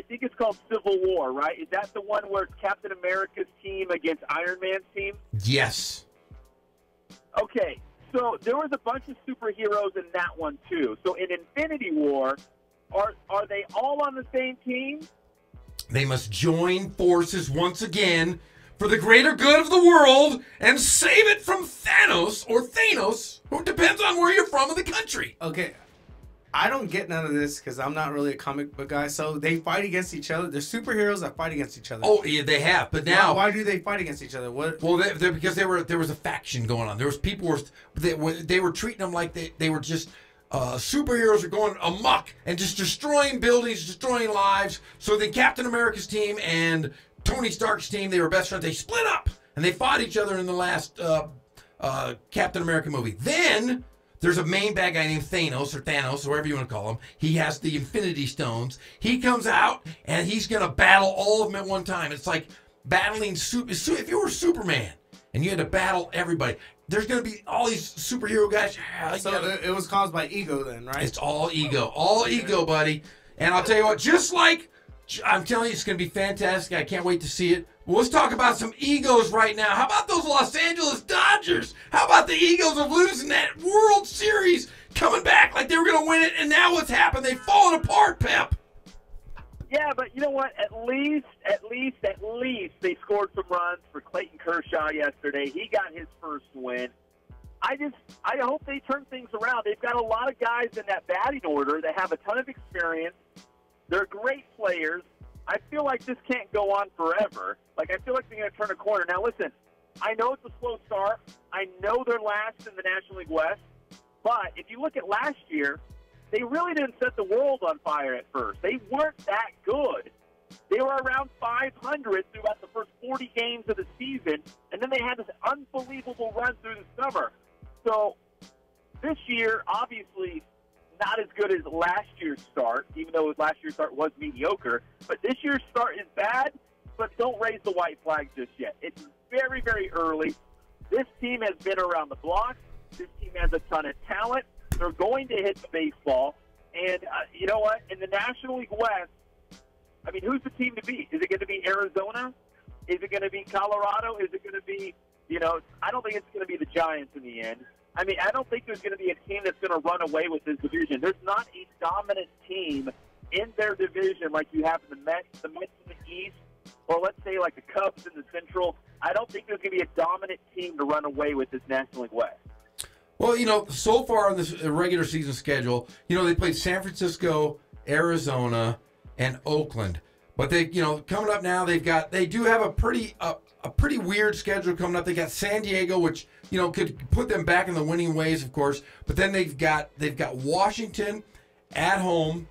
think it's called Civil War, right? Is that the one where it's Captain America's team against Iron Man's team? Yes. Okay, so there was a bunch of superheroes in that one, too. So in Infinity War, are they all on the same team? They must join forces once again for the greater good of the world and save it from Thanos, who depends on where you're from in the country. Okay. I don't get none of this because I'm not really a comic book guy. So they fight against each other. They're superheroes that fight against each other. Oh, yeah, they have. But now, why do they fight against each other? What? Well, because there was a faction going on. There was people they were treating them like they were just superheroes are going amok and just destroying buildings, destroying lives. So then Captain America's team and Tony Stark's team, they were best friends. They split up and they fought each other in the last Captain America movie. Then there's a main bad guy named Thanos, or whatever you want to call him. He has the Infinity Stones. He comes out, and he's going to battle all of them at one time. It's like battling if you were Superman, and you had to battle everybody. There's going to be all these superhero guys. So it was caused by ego then, right? It's all ego. All ego, buddy. And I'll tell you what, just like, I'm telling you, it's going to be fantastic. I can't wait to see it. Well, let's talk about some egos right now. How about those Los Angeles Dodgers? How about the egos of losing that World Series, coming back like they were going to win it, and now what's happened? They've fallen apart, Pep. Yeah, but you know what? At least they scored some runs for Clayton Kershaw yesterday. He got his first win. I hope they turn things around. They've got a lot of guys in that batting order that have a ton of experience. They're great players. I feel like this can't go on forever. Like, I feel like they're going to turn a corner. Now, listen, I know it's a slow start. I know they're last in the National League West. But if you look at last year, they really didn't set the world on fire at first. They weren't that good. They were around 500 throughout the first 40 games of the season, and then they had this unbelievable run through the summer. So this year, obviously, not as good as last year's start, even though last year's start was mediocre. But this year's start is bad, but don't raise the white flag just yet. It's very, very early. This team has been around the block. This team has a ton of talent. They're going to hit the baseball. And you know what? In the National League West, I mean, who's the team to beat? Is it going to be Arizona? Is it going to be Colorado? Is it going to be, I don't think it's going to be the Giants in the end. I mean, I don't think there's going to be a team that's going to run away with this division. There's not a dominant team in their division like you have in the Mets in the East, or let's say like the Cubs in the Central. I don't think there's going to be a dominant team to run away with this National League West. Well, so far on this regular season schedule, they played San Francisco, Arizona, and Oakland. But they, coming up now, they do have a pretty weird schedule coming up. They got San Diego, which could put them back in the winning ways, of course. But then they've got Washington at home,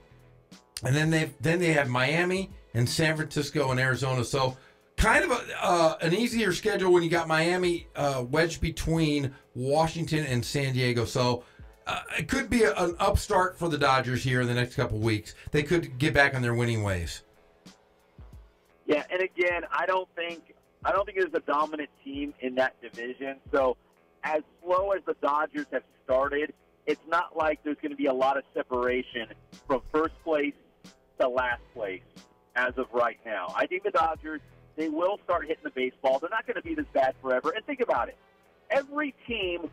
and then they have Miami and San Francisco and Arizona. So kind of an easier schedule when you got Miami wedged between Washington and San Diego. So it could be an upstart for the Dodgers here in the next couple of weeks. They could get back on their winning ways. Yeah, and again, I don't think there's a dominant team in that division. So as slow as the Dodgers have started, it's not like there's going to be a lot of separation from first place to last place as of right now. I think the Dodgers, they will start hitting the baseball. They're not going to be this bad forever. And think about it. Every team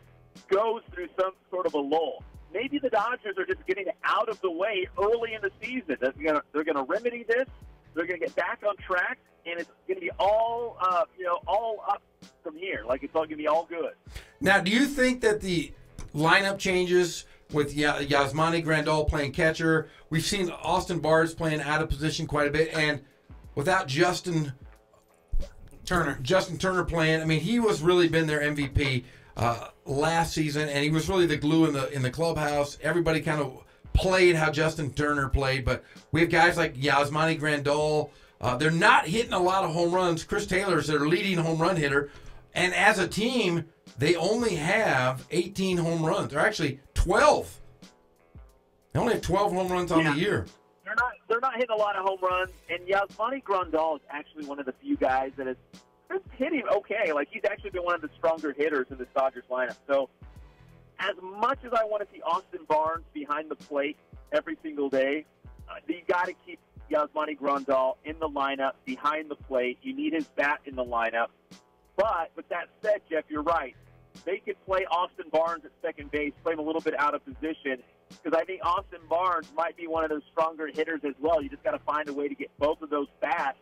goes through some sort of a lull. Maybe the Dodgers are just getting out of the way early in the season. They're going to remedy this. They're going to get back on track, and it's going to be all up from here. Like, it's all going to be all good. Now, do you think that the lineup changes with Yasmani Grandal playing catcher, we've seen Austin Barnes playing out of position quite a bit, and without Justin Turner playing, I mean, he was really been their MVP last season, and he was really the glue in the clubhouse. Everybody kind of played how Justin Turner played, but we have guys like Yasmani Grandal. They're not hitting a lot of home runs. Chris Taylor's their leading home run hitter, and as a team, they only have 18 home runs. They're actually 12. They only have 12 home runs on the year. They're not hitting a lot of home runs, and Yasmani Grandal is actually one of the few guys that has hitting okay. Like, he's actually been one of the stronger hitters in the Dodgers lineup. So as much as I want to see Austin Barnes behind the plate every single day, you got to keep Yasmani Grandal in the lineup behind the plate. You need his bat in the lineup. But with that said, Jeff, you're right. They could play Austin Barnes at second base, play him a little bit out of position, because I think Austin Barnes might be one of those stronger hitters as well. You just got to find a way to get both of those bats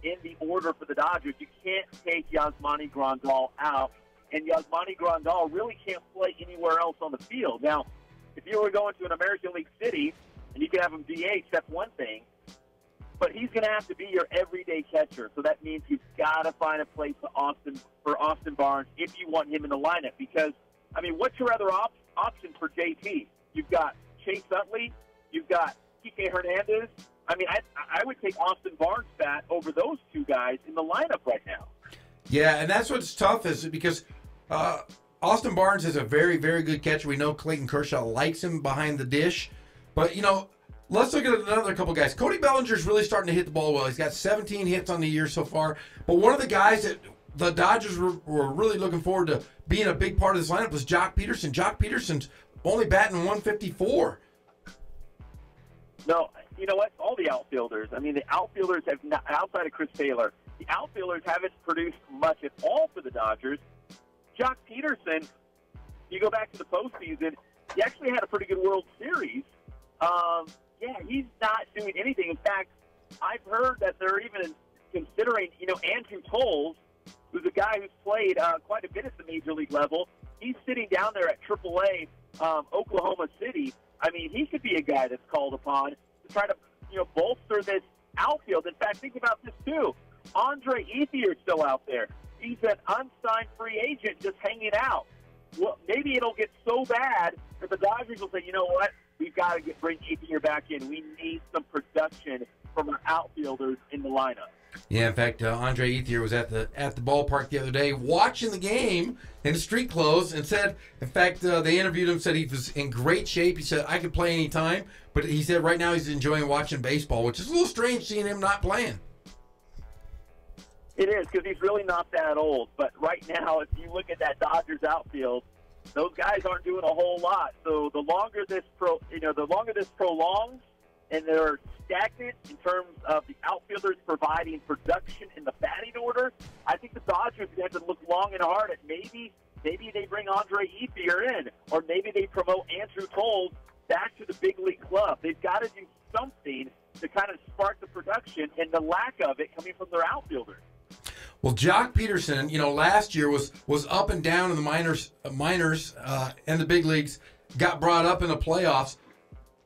in the order for the Dodgers. You can't take Yasmani Grandal out, and Yasmani Grandal really can't play anywhere else on the field. Now, If you were going to an American League city and you could have him DH, that's one thing. But he's going to have to be your everyday catcher. So that means you've got to find a place for Austin Barnes if you want him in the lineup. Because, I mean, what's your other options for JT? You've got Chase Utley. You've got Kike Hernandez. I mean, I would take Austin Barnes' bat over those two guys in the lineup right now. Yeah, and that's what's tough is because Austin Barnes is a very, very good catcher. We know Clayton Kershaw likes him behind the dish. But, you know, let's look at another couple guys. Cody Bellinger's really starting to hit the ball well. He's got 17 hits on the year so far. But one of the guys that the Dodgers were really looking forward to being a big part of this lineup was Jock Peterson. Jock Peterson's only batting 154. No, you know what? All the outfielders. I mean, the outfielders have not, outside of Chris Taylor, the outfielders haven't produced much at all for the Dodgers. Jock Peterson, you go back to the postseason, he actually had a pretty good World Series. Yeah, he's not doing anything. In fact, I've heard that they're even considering, you know, Andrew Toles, who's a guy who's played quite a bit at the major league level. He's sitting down there at AAA Oklahoma City. I mean, he could be a guy that's called upon to try to, you know, bolster this outfield. In fact, think about this too. Andre Ethier's still out there. He's an unsigned free agent just hanging out. Well, maybe it'll get so bad that the Dodgers will say, you know what, we've got to bring Ethier back in. We need some production from our outfielders in the lineup. Yeah, in fact, Andre Ethier was at the ballpark the other day watching the game in street clothes and said, in fact, they interviewed him, said he was in great shape. He said, I could play anytime, but he said right now he's enjoying watching baseball, which is a little strange seeing him not playing. It is, because he's really not that old. But right now, if you look at that Dodgers outfield, those guys aren't doing a whole lot. So the longer this prolongs and they're stagnant in terms of the outfielders providing production in the batting order, I think the Dodgers have to look long and hard at maybe they bring Andre Ethier in, or maybe they promote Andrew Toles back to the big league club. They've got to do something to kind of spark the production and the lack of it coming from their outfielders. Well, Jock Peterson, you know, last year was up and down in the minors and the big leagues, got brought up in the playoffs.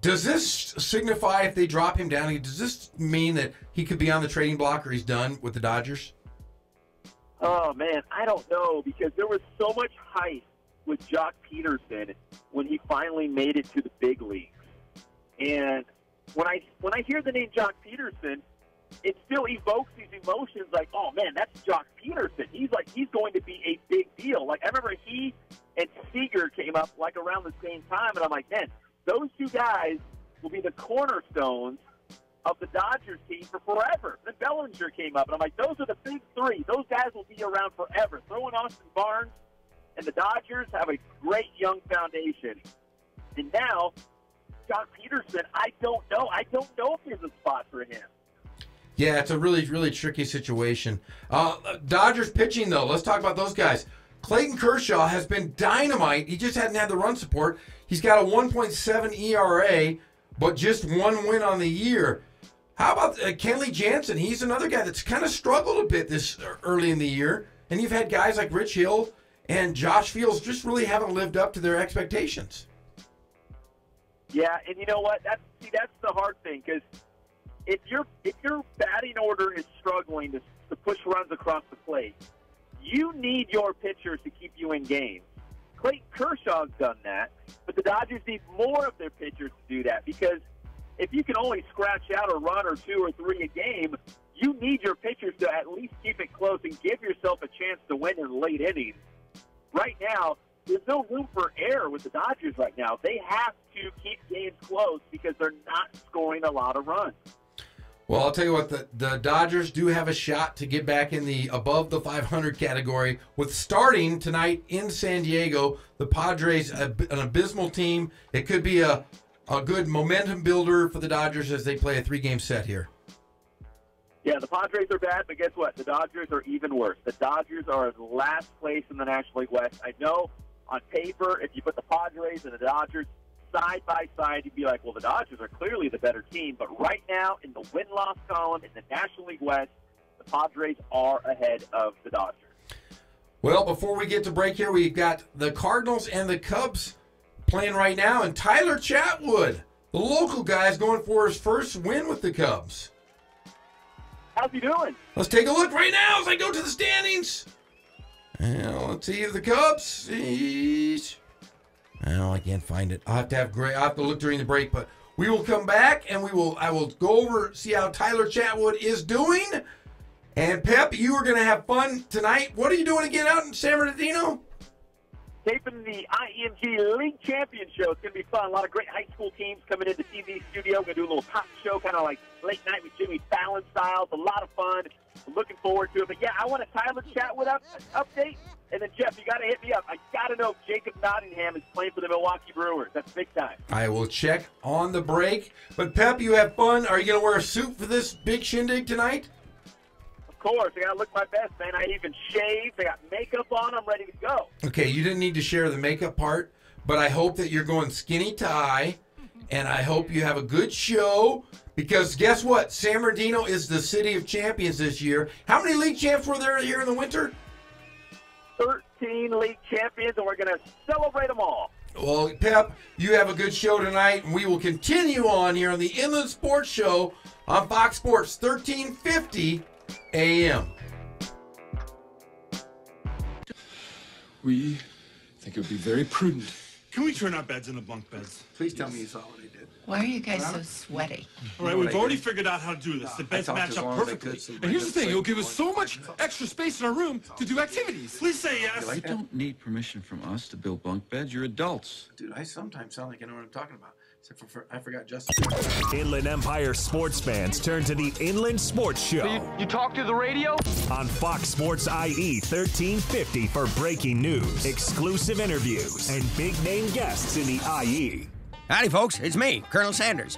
Does this signify if they drop him down? Does this mean that he could be on the trading block or he's done with the Dodgers? Oh, man, I don't know, because there was so much hype with Jock Peterson when he finally made it to the big leagues. And when I hear the name Jock Peterson, it still evokes these emotions like, oh, man, that's Jock Peterson. He's going to be a big deal. Like, I remember he and Seager came up, like, around the same time, and I'm like, man, those two guys will be the cornerstones of the Dodgers team for forever. Then Bellinger came up, and I'm like, those are the big three. Those guys will be around forever. Throw in Austin Barnes, and the Dodgers have a great young foundation. And now, Jock Peterson, I don't know. I don't know if there's a spot for him. Yeah, it's a really, really tricky situation. Dodgers pitching, though. Let's talk about those guys. Clayton Kershaw has been dynamite. He just hadn't had the run support. He's got a 1.7 ERA, but just one win on the year. How about Kenley Jansen? He's another guy that's kind of struggled a bit this early in the year. And you've had guys like Rich Hill and Josh Fields just really haven't lived up to their expectations. Yeah, and you know what? That's the hard thing, because if your batting order is struggling to push runs across the plate, you need your pitchers to keep you in games. Clayton Kershaw's done that, but the Dodgers need more of their pitchers to do that, because if you can only scratch out a run or two or three a game, you need your pitchers to at least keep it close and give yourself a chance to win in late innings. Right now, there's no room for error with the Dodgers right now. They have to keep games close because they're not scoring a lot of runs. Well, I'll tell you what, the Dodgers do have a shot to get back in the above the 500 category with starting tonight in San Diego. The Padres, an abysmal team. It could be a good momentum builder for the Dodgers as they play a 3-game set here. Yeah, the Padres are bad, but guess what? The Dodgers are even worse. The Dodgers are in last place in the National League West. I know on paper, if you put the Padres and the Dodgers side by side, you'd be like, well, the Dodgers are clearly the better team. But right now, in the win-loss column in the National League West, the Padres are ahead of the Dodgers. Well, before we get to break here, we've got the Cardinals and the Cubs playing right now, and Tyler Chatwood, the local guy, is going for his first win with the Cubs. How's he doing? Let's take a look right now as I go to the standings. And let's see if the Cubs. I can't find it. I'll have to look during the break, but we will come back and I will go over, see how Tyler Chatwood is doing. And Pep, you are going to have fun tonight. What are you doing again out in San Bernardino? Taping the IMG League Champion Show. It's going to be fun. A lot of great high school teams coming into the TV studio. We're going to do a little talk show, kind of like Late Night with Jimmy Fallon style. It's a lot of fun. I'm looking forward to it. But, yeah, I want a Tyler Chatwood update. And then, Jeff, you got to hit me up. I got to know if Jacob Nottingham is playing for the Milwaukee Brewers. That's big time. I will check on the break. But, Pep, you have fun. Are you going to wear a suit for this big shindig tonight? Of course. I got to look my best, man. I even shaved. I got makeup on. I'm ready to go. Okay, you didn't need to share the makeup part, but I hope that you're going skinny tie, and I hope you have a good show, because guess what? San Bernardino is the city of champions this year. How many league champs were there here in the winter? 13 league champions, and we're going to celebrate them all. Well, Pep, you have a good show tonight, and we will continue on here on the Inland Sports Show on Fox Sports 1350 AM. We think it would be very prudent. Can we turn our beds into bunk beds? Please tell me you saw what I did. Why are you guys so sweaty? All right, we've already figured out how to do this. The beds match up perfectly. And here's the thing, it'll give us so much extra space in our room to do activities. Please say yes. You don't need permission from us to build bunk beds. You're adults. Dude, I sometimes sound like I know what I'm talking about. Except for I forgot Justin. Inland Empire sports fans turn to the Inland Sports Show. So you talk through the radio? On Fox Sports IE 1350 for breaking news, exclusive interviews, and big-name guests in the IE. Howdy, folks. It's me, Colonel Sanders.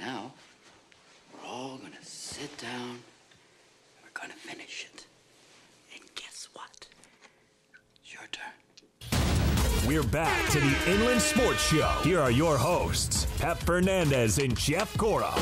now, we're all gonna sit down. We're gonna finish it. And guess what? It's your turn. We're back to the Inland Sports Show. Here are your hosts, Pep Fernandez and Jeff Cora.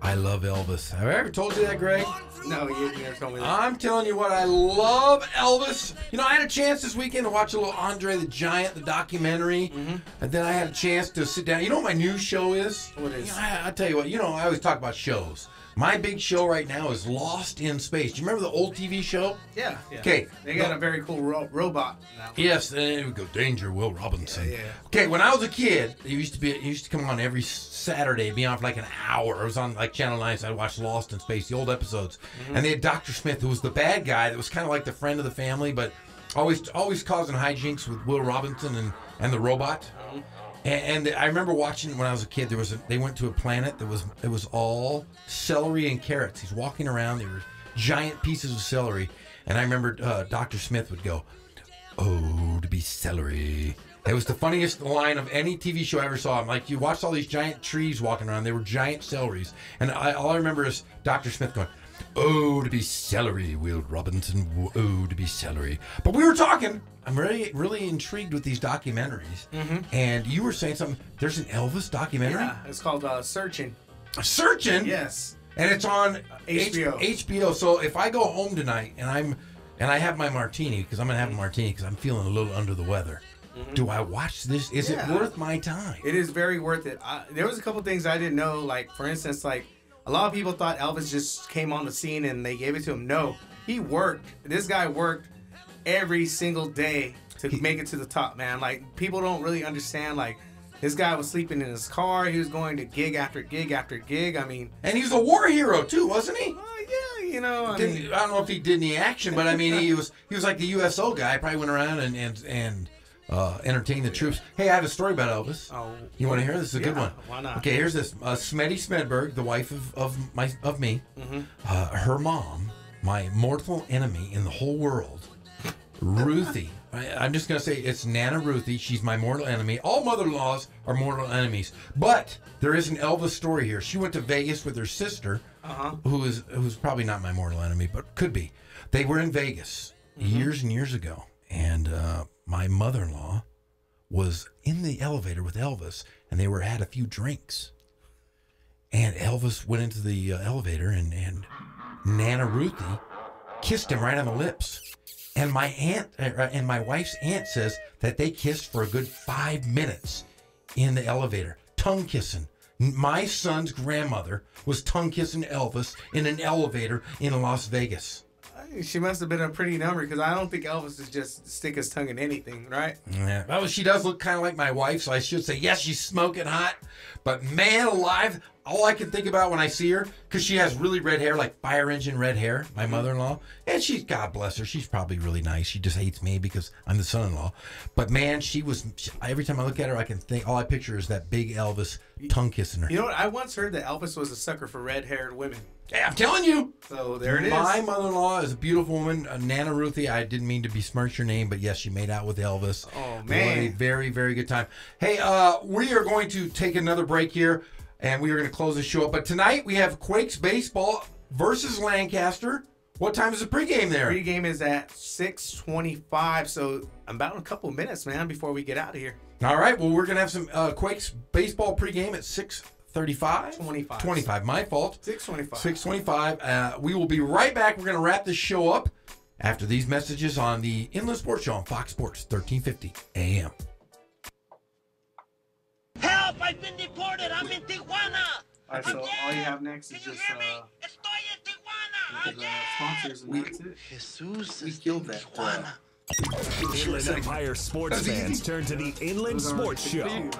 I love Elvis. Have I ever told you that, Greg? No, you never told me that. I'm telling you what, I love Elvis. You know, I had a chance this weekend to watch a little Andre the Giant, the documentary, and then I had a chance to sit down. You know what my new show is? What is? You know, I'll tell you what, you know, I always talk about shows. My big show right now is Lost in Space. Do you remember the old TV show? Yeah. Okay. They got a very cool robot now. Yes, and it would go, Danger, Will Robinson. Yeah. Okay, when I was a kid, it used to come on every Saturday, be on for like an hour. It was on like Channel 9, so I'd watch Lost in Space, the old episodes. And they had Dr. Smith, who was the bad guy that was kind of like the friend of the family, but always causing hijinks with Will Robinson and the robot. And I remember watching when I was a kid. They went to a planet that was all celery and carrots. He's walking around. There were giant pieces of celery, and I remember Dr. Smith would go, "Oh, to be celery." It was the funniest line of any TV show I ever saw. I'm like, you watched all these giant trees walking around. They were giant celeries, and all I remember is Dr. Smith going, "Oh, to be celery, Will Robinson. Oh, to be celery." But we were talking. I'm really intrigued with these documentaries. And you were saying something. There's an Elvis documentary? Yeah, it's called Searching. Searching? Yes. And it's on HBO. HBO. So if I go home tonight and I have my martini, because I'm going to have a martini because I'm feeling a little under the weather, do I watch this? Is it worth my time? It is very worth it. There was a couple things I didn't know. Like, for instance, like a lot of people thought Elvis just came on the scene and they gave it to him. No, he worked. This guy worked every single day to make it to the top, man. Like, people don't really understand, like, this guy was sleeping in his car. He was going to gig after gig after gig. I mean, and he was a war hero too, wasn't he? Yeah, you know. I don't know if he did any action, but I mean, he was like the USO guy. Probably went around and entertained the troops. Hey, I have a story about Elvis. Oh, you want to hear? This is a good one. Why not? Okay, here's this. Smetty Smedberg, the wife of me, her mom, my mortal enemy in the whole world, Ruthie. I'm just going to say it's Nana Ruthie. She's my mortal enemy. All mother-in-laws are mortal enemies. But there is an Elvis story here. She went to Vegas with her sister, who's probably not my mortal enemy, but could be. They were in Vegas years and years ago. And my mother-in-law was in the elevator with Elvis, and they had a few drinks. And Elvis went into the elevator, and Nana Ruthie kissed him right on the lips. And my aunt and my wife's aunt says that they kissed for a good 5 minutes in the elevator, tongue kissing. My son's grandmother was tongue kissing Elvis in an elevator in Las Vegas. She must have been a pretty number, because I don't think Elvis is just stick his tongue in anything, right? Yeah. Well, she does look kind of like my wife, so I should say, yes, she's smoking hot. But man alive, all I can think about when I see her, because she has really red hair, like fire engine red hair, my mother-in-law. And she's, God bless her, she's probably really nice. She just hates me because I'm the son-in-law. But man, every time I look at her, I can think, all I picture is that big Elvis tongue kissing her. You know what? I once heard that Elvis was a sucker for red-haired women. Yeah, I'm telling you. So there it is. My mother-in-law is a beautiful woman, Nana Ruthie. I didn't mean to besmirch your name, but yes, she made out with Elvis. Oh, man. A very, very good time. Hey, we are going to take another break here, and we are going to close the show up. But tonight we have Quakes baseball versus Lancaster. What time is the pregame there? Pregame is at 6:25, so about a couple minutes, man, before we get out of here. All right, well, we're going to have some Quakes baseball pregame at 6:35? 25. My fault. 6:25. We will be right back. We're going to wrap this show up after these messages on the Inland Sports Show on Fox Sports 1350 AM. Help! I've been deported. I'm in Tijuana. All right, so all you have next is just sponsors, and that's it. Jesus, we killed that. Inland Empire sports fans turn to the Inland Sports Show.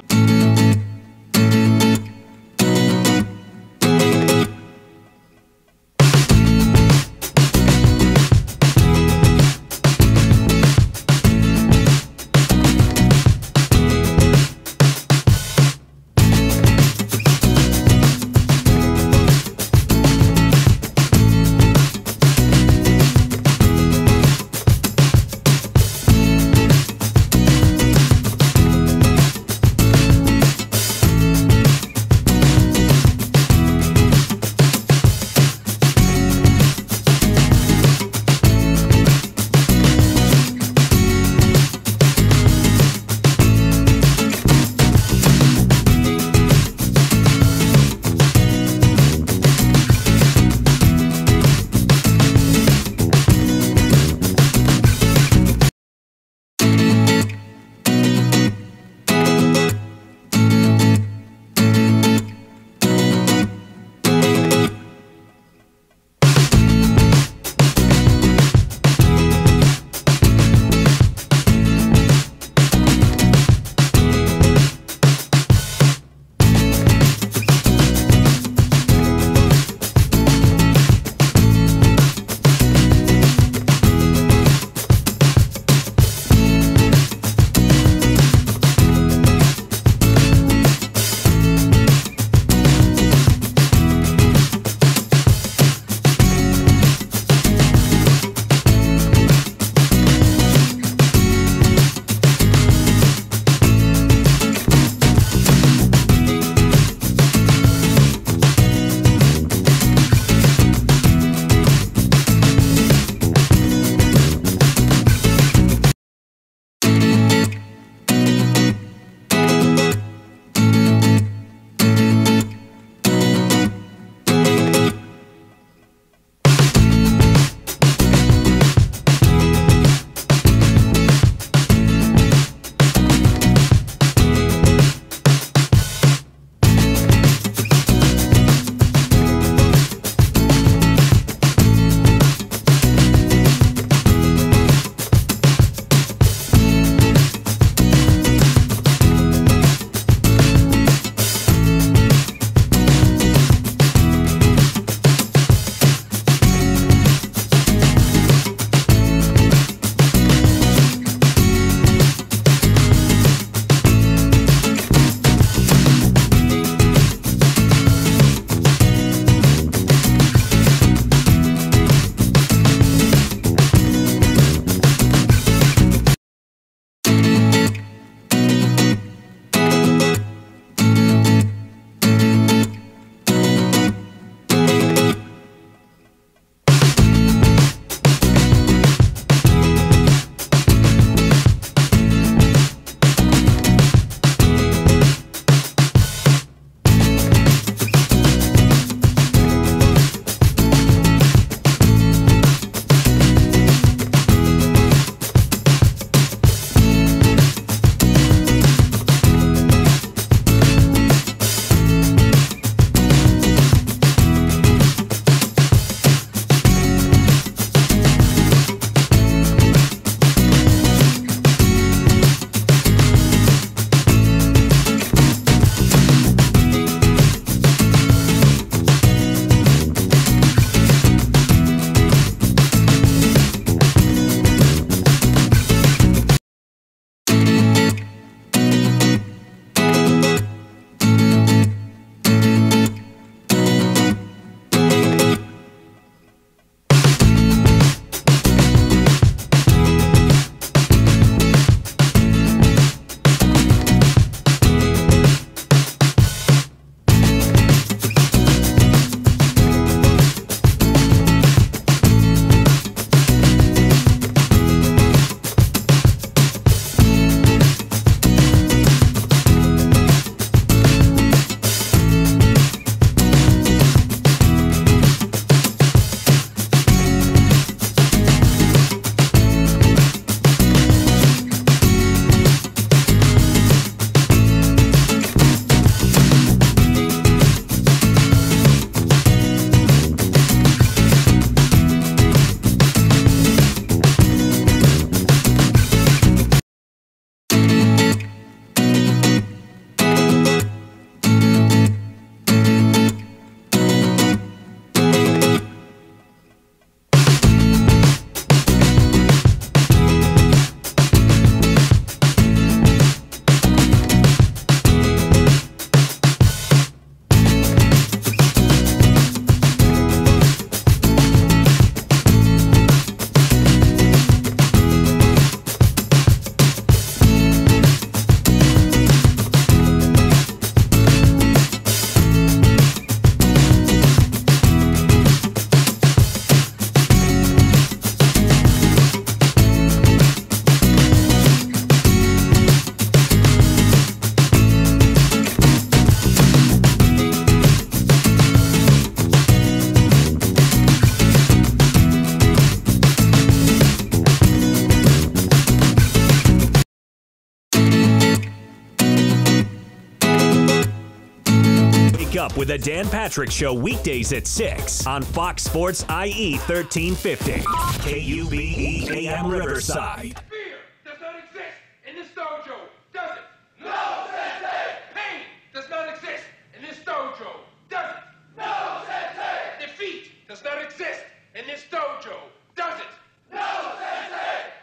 Wake up with the Dan Patrick Show weekdays at 6 on Fox Sports IE 1350. KUBE AM Riverside. Fear does not exist in this dojo, does it? No, Sensei! Pain does not exist in this dojo, does it? No, Sensei! Defeat does not exist in this dojo, does it? No, Sensei!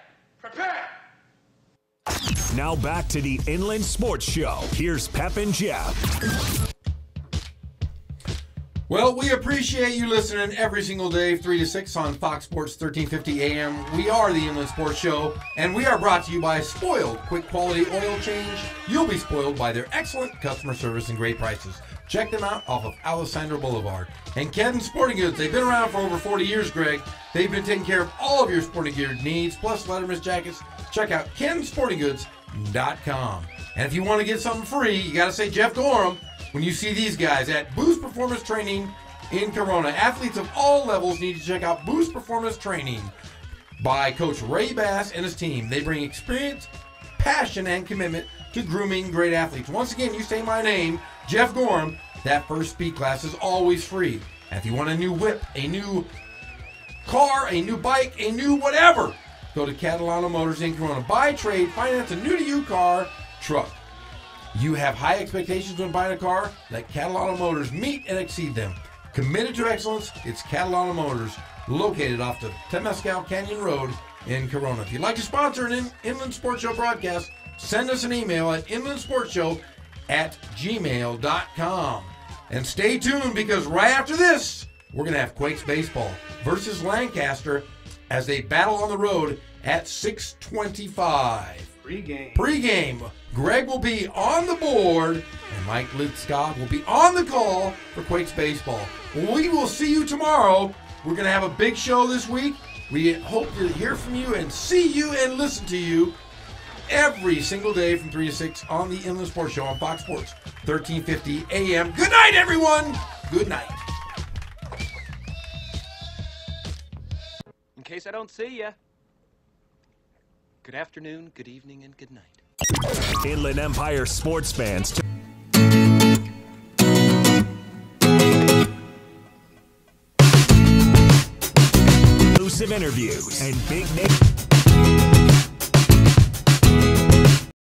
Prepare! Now back to the Inland Sports Show. Here's Pep and Jeff. Well, we appreciate you listening every single day, 3 to 6 on Fox Sports 1350 AM. We are the Inland Sports Show, and we are brought to you by Spoiled Quick Quality Oil Change. You'll be spoiled by their excellent customer service and great prices. Check them out off of Alessandro Boulevard. And Ken's Sporting Goods, they've been around for over 40 years, Greg. They've been taking care of all of your sporting gear needs, plus Letterman's jackets. Check out kensportinggoods.com. And if you want to get something free, you got to say Jeff Gorham when you see these guys at Boost Performance Training in Corona. Athletes of all levels need to check out Boost Performance Training by Coach Ray Bass and his team. They bring experience, passion, and commitment to grooming great athletes. Once again, you say my name, Jeff Gorham. That first speed class is always free. And if you want a new whip, a new car, a new bike, a new whatever, go to Catalano Motors in Corona. Buy, trade, finance a new-to-you car, truck. You have high expectations when buying a car? Let Catalano Motors meet and exceed them. Committed to excellence, it's Catalano Motors, located off the Temescal Canyon Road in Corona. If you'd like to sponsor an Inland Sports Show broadcast, send us an email at inlandsportshow@gmail.com. And stay tuned, because right after this, we're going to have Quakes baseball versus Lancaster as they battle on the road at 6:25. Pre-game. Greg will be on the board, and Mike Litzcott will be on the call for Quakes baseball. We will see you tomorrow. We're going to have a big show this week. We hope to hear from you and see you and listen to you every single day from 3 to 6 on the Inland Sports Show on Fox Sports 1350 AM. Good night, everyone. Good night. In case I don't see ya. Good afternoon, good evening, and good night. Inland Empire sports fans. Exclusive interviews and Big Nick.